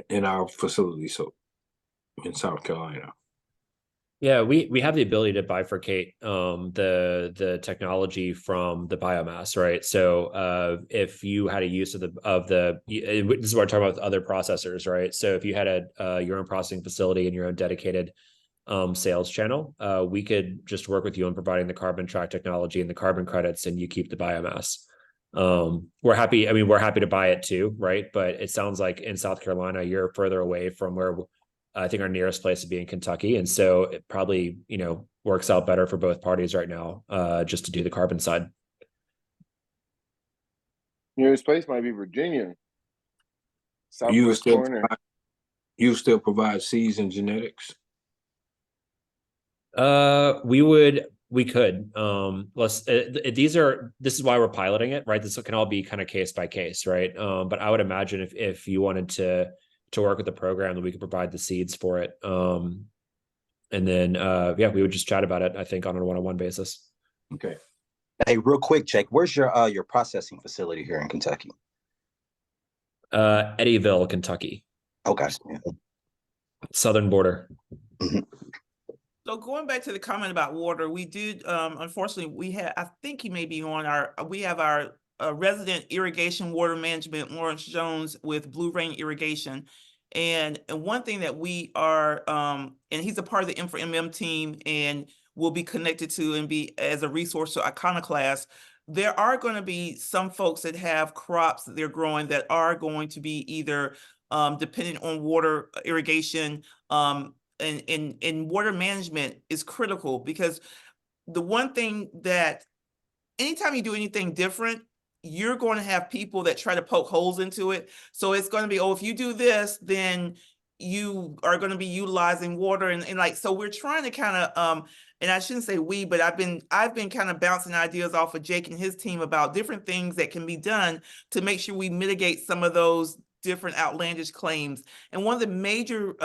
in our facility? So in South Carolina. Yeah, we have the ability to bifurcate the technology from the biomass, right? So if you had a use of this is what I'm talking about with other processors, right? So if you had your own processing facility and your own dedicated sales channel, we could just work with you on providing the carbon track technology and the carbon credits, and you keep the biomass. We're happy to buy it too, right? But it sounds like in South Carolina, you're further away from where I think our nearest place would be in Kentucky. And so it probably, works out better for both parties right now, just to do the carbon side. Nearest place might be Virginia. You Southwest corner. still provide seeds and genetics? We could. This is why we're piloting it, right? This can all be kind of case by case, right? But I would imagine if you wanted to work with the program, that we could provide the seeds for it. And then, we would just chat about it, I think, on a one-on-one basis. Okay. Hey, real quick, Jake, where's your processing facility here in Kentucky? Eddyville, Kentucky. Okay. Southern border. Mm-hmm. So going back to the comment about water, we did, unfortunately, I think he may be on we have our resident irrigation water management, Lawrence Jones with Blue Rain Irrigation. And one thing that we are, and he's a part of the M4MM team and will be connected to and be as a resource to Iconoclast. There are going to be some folks that have crops that they're growing that are going to be either dependent on water irrigation, and water management is critical, because the one thing that anytime you do anything different, you're going to have people that try to poke holes into it. So it's going to be, if you do this, then you are going to be utilizing water and like, so we're trying to kind of, and I shouldn't say we, but I've been kind of bouncing ideas off of Jake and his team about different things that can be done to make sure we mitigate some of those different outlandish claims. And one of the major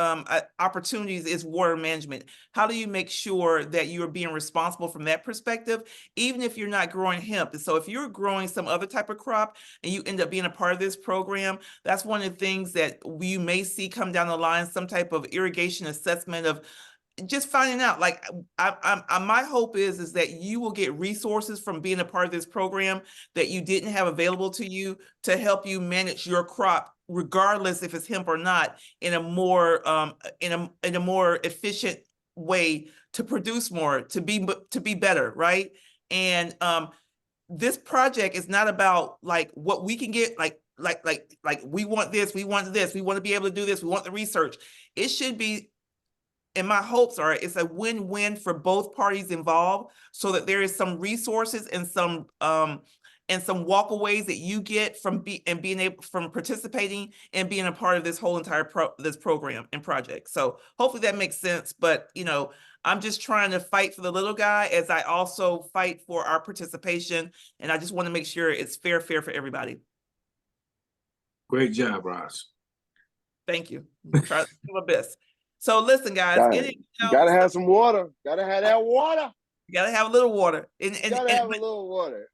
opportunities is water management. How do you make sure that you're being responsible from that perspective, even if you're not growing hemp? And so if you're growing some other type of crop and you end up being a part of this program, that's one of the things that you may see come down the line, some type of irrigation assessment of just finding out. Like, my hope is that you will get resources from being a part of this program that you didn't have available to you to help you manage your crop, regardless if it's hemp or not, in a more in a more efficient way to produce more, to be better, right? And this project is not about like what we can get, like we want this, we want this, we want to be able to do this, we want the research. It should be, and my hopes are it's a win-win for both parties involved, so that there is some resources and some walkaways that you get from from participating and being a part of this whole entire this program and project. So hopefully that makes sense. But you know, I'm just trying to fight for the little guy as I also fight for our participation, and I just want to make sure it's fair for everybody. Great job, Ross. Thank you. Try to do my best. So listen, guys, gotta have some water. Gotta have that water. You gotta have a little water. Gotta have a little water.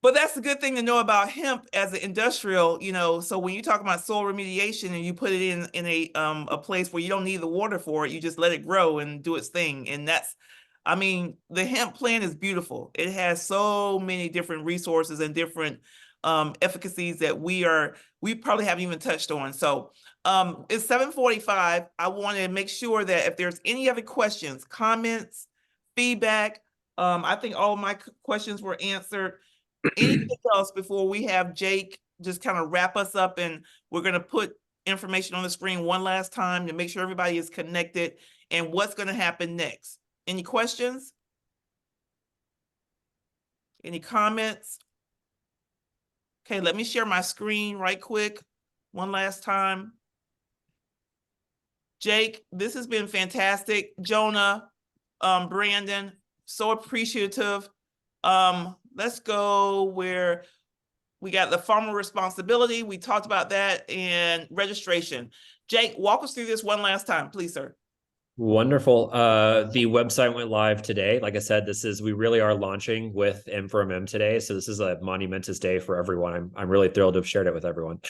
But that's the good thing to know about hemp as an industrial, you know. So when you talk about soil remediation and you put it in a place where you don't need the water for it, you just let it grow and do its thing. And that's, I mean, the hemp plant is beautiful. It has so many different resources and different efficacies that we probably haven't even touched on. So it's 7:45. I want to make sure that if there's any other questions, comments, feedback, I think all of my questions were answered. Anything else before we have Jake just kind of wrap us up, and we're going to put information on the screen one last time to make sure everybody is connected and what's going to happen next. Any questions? Any comments? Okay, let me share my screen right quick one last time. Jake, this has been fantastic. Jonah, Brandon, so appreciative. Let's go where we got the farmer responsibility. We talked about that, and registration. Jake, walk us through this one last time, please, sir. Wonderful. The website went live today. Like I said, we really are launching with M4MM today. So this is a monumentous day for everyone. I'm really thrilled to have shared it with everyone.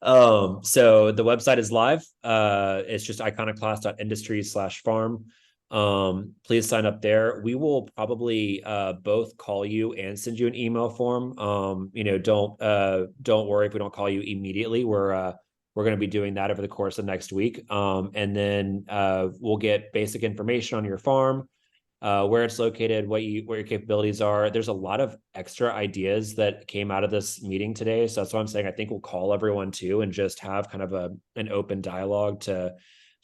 So the website is live. It's just iconoclast.industry/farm. Please sign up there. We will probably both call you and send you an email form. You know, don't worry if we don't call you immediately. We're going to be doing that over the course of next week. And then we'll get basic information on your farm, where it's located, what your capabilities are. There's a lot of extra ideas that came out of this meeting today. So that's what I'm saying. I think we'll call everyone too and just have kind of an open dialogue to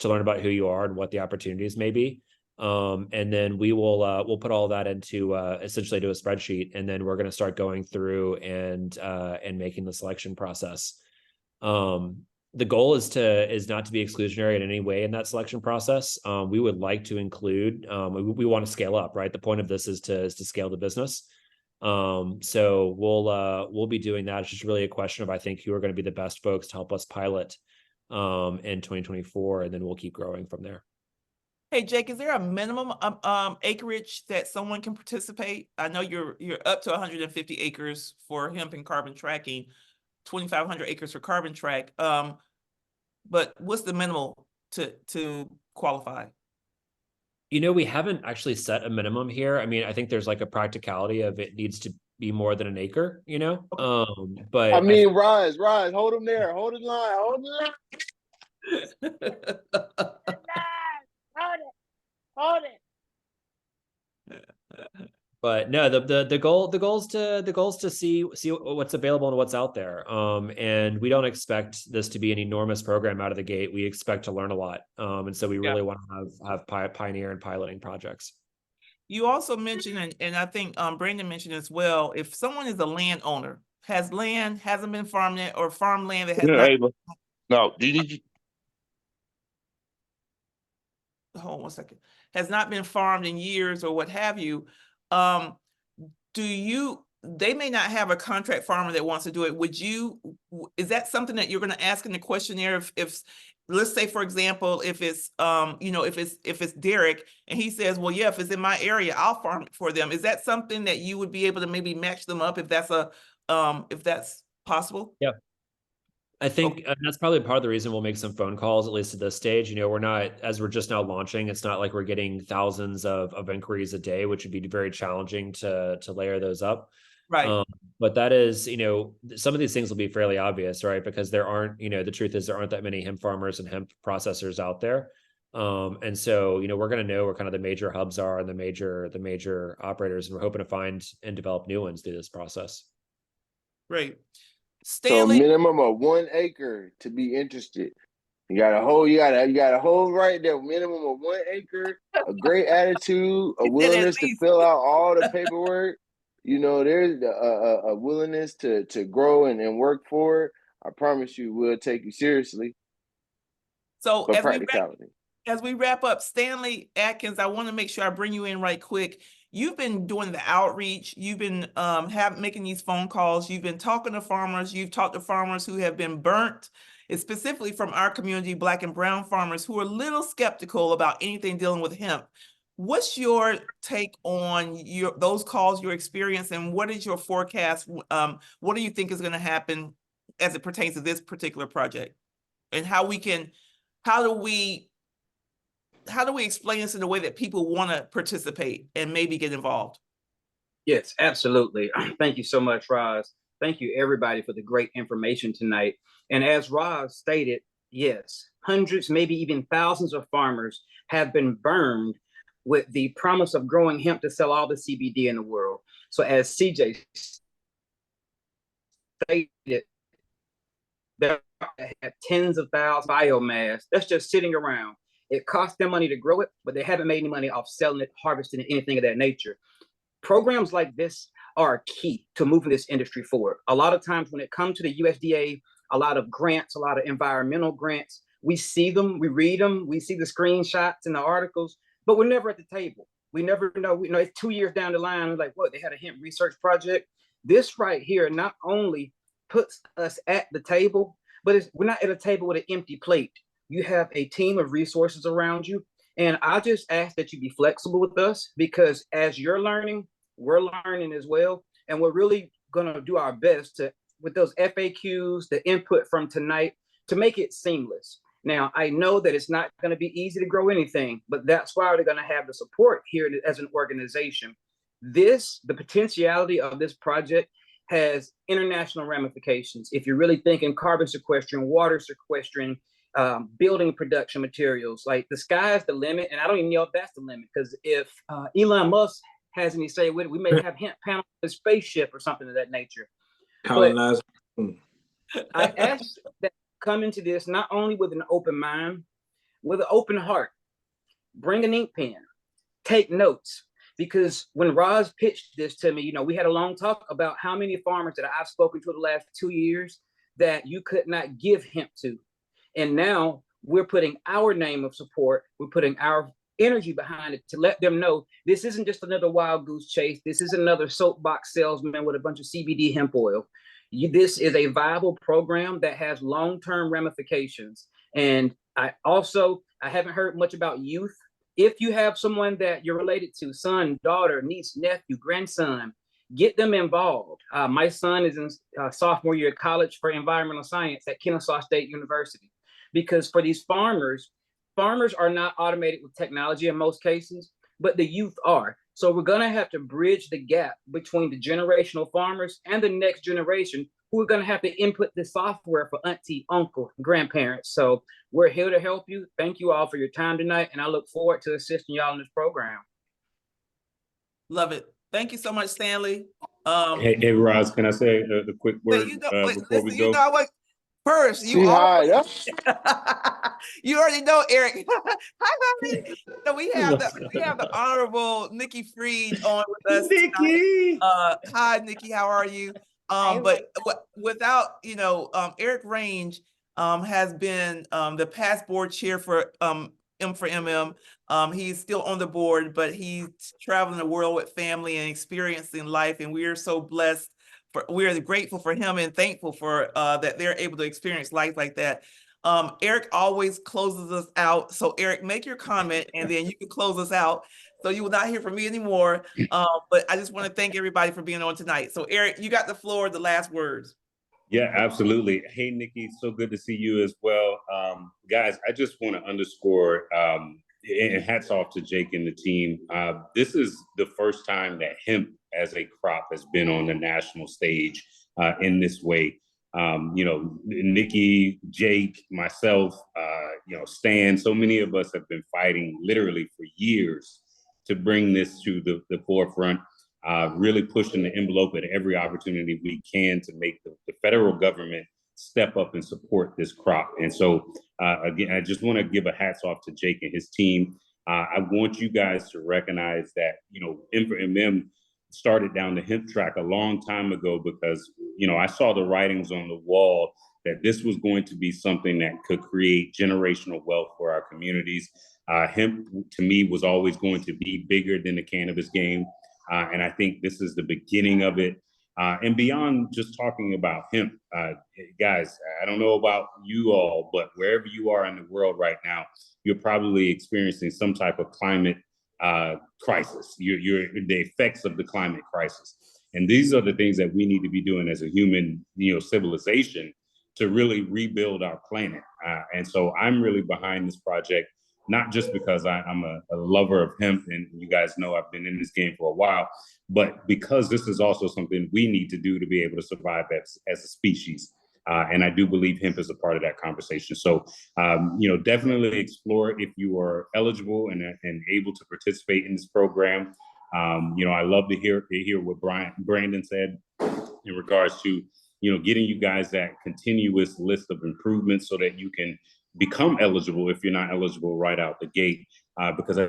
learn about who you are and what the opportunities may be. And then we'll put all that into essentially to a spreadsheet, and then we're going to start going through and making the selection process. The goal is not to be exclusionary in any way in that selection process. We would like to include, we want to scale up, right? The point of this is to scale the business. So we'll be doing that. It's just really a question of, I think, who are going to be the best folks to help us pilot in 2024, and then we'll keep growing from there. Hey, Jake, is there a minimum acreage that someone can participate? I know you're up to 150 acres for hemp and carbon tracking, 2,500 acres for carbon track. But what's the minimal to qualify? You know, we haven't actually set a minimum here. I mean, I think there's like a practicality of it needs to be more than an acre, you know? But I mean, Rise, hold them there. Hold the line. Hold the line. Hold it. But no, the goal is to see what's available and what's out there. And we don't expect this to be an enormous program out of the gate. We expect to learn a lot. And so we really want to have pioneer and piloting projects. You also mentioned, and I think Brandon mentioned as well, if someone is a landowner, has land, hasn't been farmed yet, or farmland that has not. No, did you? hold on one second, has not been farmed in years or what have you, they may not have a contract farmer that wants to do it. Is that something that you're going to ask in the questionnaire? If let's say, for example, if it's, if it's Derek and he says, well, yeah, if it's in my area, I'll farm it for them. Is that something that you would be able to maybe match them up if that's possible? Yeah. I think that's probably part of the reason we'll make some phone calls, at least at this stage. We're not, as we're just now launching, it's not like we're getting thousands of inquiries a day, which would be very challenging to layer those up. Right. But that is, some of these things will be fairly obvious, right? Because there aren't, the truth is there aren't that many hemp farmers and hemp processors out there. And so, we're going to know where kind of the major hubs are and the major operators, and we're hoping to find and develop new ones through this process. Great. Stanley, so minimum of 1 acre to be interested. You got a whole right there. Minimum of 1 acre, a great attitude, a willingness to fill out all the paperwork. There's a willingness to grow and work for it. I promise you, we'll take you seriously. So as we wrap up, Stanley Atkins, I want to make sure I bring you in right quick. You've been doing the outreach. You've been making these phone calls. You've been talking to farmers. You've talked to farmers who have been burnt. It's specifically from our community, Black and brown farmers who are a little skeptical about anything dealing with hemp. What's your take on those calls, your experience, and what is your forecast? What do you think is going to happen as it pertains to this particular project? And how do we explain this in a way that people want to participate and maybe get involved? Yes, absolutely. Thank you so much, Roz. Thank you, everybody, for the great information tonight. And as Roz stated, yes, hundreds, maybe even thousands of farmers have been burned with the promise of growing hemp to sell all the CBD in the world. So as CJ stated, there are tens of thousands of biomass that's just sitting around. It costs them money to grow it, but they haven't made any money off selling it, harvesting it, anything of that nature. Programs like this are key to moving this industry forward. A lot of times when it comes to the USDA, a lot of grants, a lot of environmental grants, we see them, we read them, we see the screenshots and the articles, but we're never at the table. We never know, it's 2 years down the line, we're like, what, they had a hemp research project? This right here not only puts us at the table, but we're not at a table with an empty plate. You have a team of resources around you. And I just ask that you be flexible with us, because as you're learning, we're learning as well. And we're really going to do our best to, with those FAQs, the input from tonight, to make it seamless. Now, I know that it's not going to be easy to grow anything, but that's why we're going to have the support here as an organization. The potentiality of this project has international ramifications. If you're really thinking carbon sequestering, water sequestering, building production materials, like the sky's the limit. And I don't even know if that's the limit, because if Elon Musk has any say with it, we may have hemp panels in a spaceship or something of that nature. But I ask that come into this not only with an open mind, with an open heart. Bring an ink pen, take notes. Because when Roz pitched this to me, we had a long talk about how many farmers that I've spoken to the last 2 years that you could not give hemp to. And now we're putting our name of support, we're putting our energy behind it to let them know this isn't just another wild goose chase. This is another soapbox salesman with a bunch of CBD hemp oil. This is a viable program that has long-term ramifications. And I haven't heard much about youth. If you have someone that you're related to, son, daughter, niece, nephew, grandson, get them involved. My son is in sophomore year of college for environmental science at Kennesaw State University. Because for these farmers are not automated with technology in most cases, but the youth are. So we're going to have to bridge the gap between the generational farmers and the next generation, who are going to have to input the software for auntie, uncle, grandparents. So we're here to help you. Thank you all for your time tonight, and I look forward to assisting y'all in this program. Love it. Thank you so much, Stanley. Hey, Roz, can I say a quick word before we go? First, you already know, Eric. Hi, so we have the Honorable Nikki Freed on with us. Nikki. Hi, Nikki. How are you? But without Eric Range has been the past board chair for M for MM. He's still on the board, but he's traveling the world with family and experiencing life. And we are so blessed. We are grateful for him and thankful for that they're able to experience life like that. Eric always closes us out. So Eric, make your comment and then you can close us out. So you will not hear from me anymore. But I just want to thank everybody for being on tonight. So Eric, you got the floor, the last words. Yeah, absolutely. Hey, Nikki, so good to see you as well. Guys, I just want to underscore, and hats off to Jake and the team. This is the first time that hemp as a crop has been on the national stage in this way. Nikki, Jake, myself, Stan, so many of us have been fighting literally for years to bring this to the forefront. Really pushing the envelope at every opportunity we can to make the federal government step up and support this crop. And so, again, I just want to give a hats off to Jake and his team. I want you guys to recognize that, M for MM started down the hemp track a long time ago because, I saw the writings on the wall that this was going to be something that could create generational wealth for our communities. Hemp, to me, was always going to be bigger than the cannabis game. And I think this is the beginning of it. And beyond just talking about hemp, guys, I don't know about you all, but wherever you are in the world right now, you're probably experiencing some type of climate crisis. You're the effects of the climate crisis. And these are the things that we need to be doing as a human, civilization to really rebuild our planet. And so I'm really behind this project. Not just because I'm a lover of hemp, and you guys know I've been in this game for a while, but because this is also something we need to do to be able to survive as a species. And I do believe hemp is a part of that conversation. So, definitely explore if you are eligible and able to participate in this program. I love to hear what Brandon said in regards to, getting you guys that continuous list of improvements so that you can become eligible if you're not eligible right out the gate, because I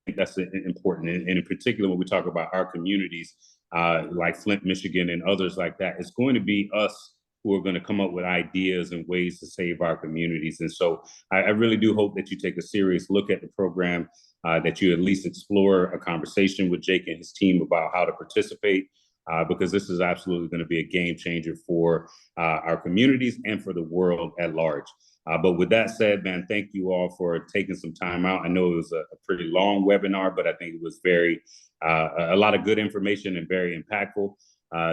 think that's important. And in particular, when we talk about our communities, like Flint, Michigan, and others like that, it's going to be us who are going to come up with ideas and ways to save our communities. And so I really do hope that you take a serious look at the program, that you at least explore a conversation with Jake and his team about how to participate, because this is absolutely going to be a game changer for our communities and for the world at large. But with that said, man, thank you all for taking some time out. I know it was a pretty long webinar, but I think it was a lot of good information and very impactful.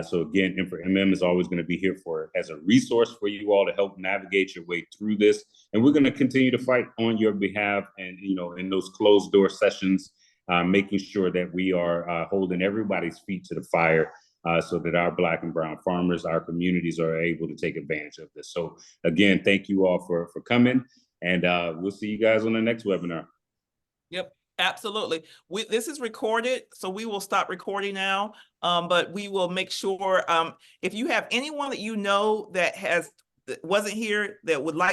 So again, M for MM is always going to be here as a resource for you all to help navigate your way through this. And we're going to continue to fight on your behalf and, in those closed door sessions, making sure that we are holding everybody's feet to the fire. So that our Black and brown farmers, our communities are able to take advantage of this. So again, thank you all for coming, and we'll see you guys on the next webinar. Yep, absolutely. This is recorded, so we will stop recording now, but we will make sure if you have anyone that that wasn't here that would like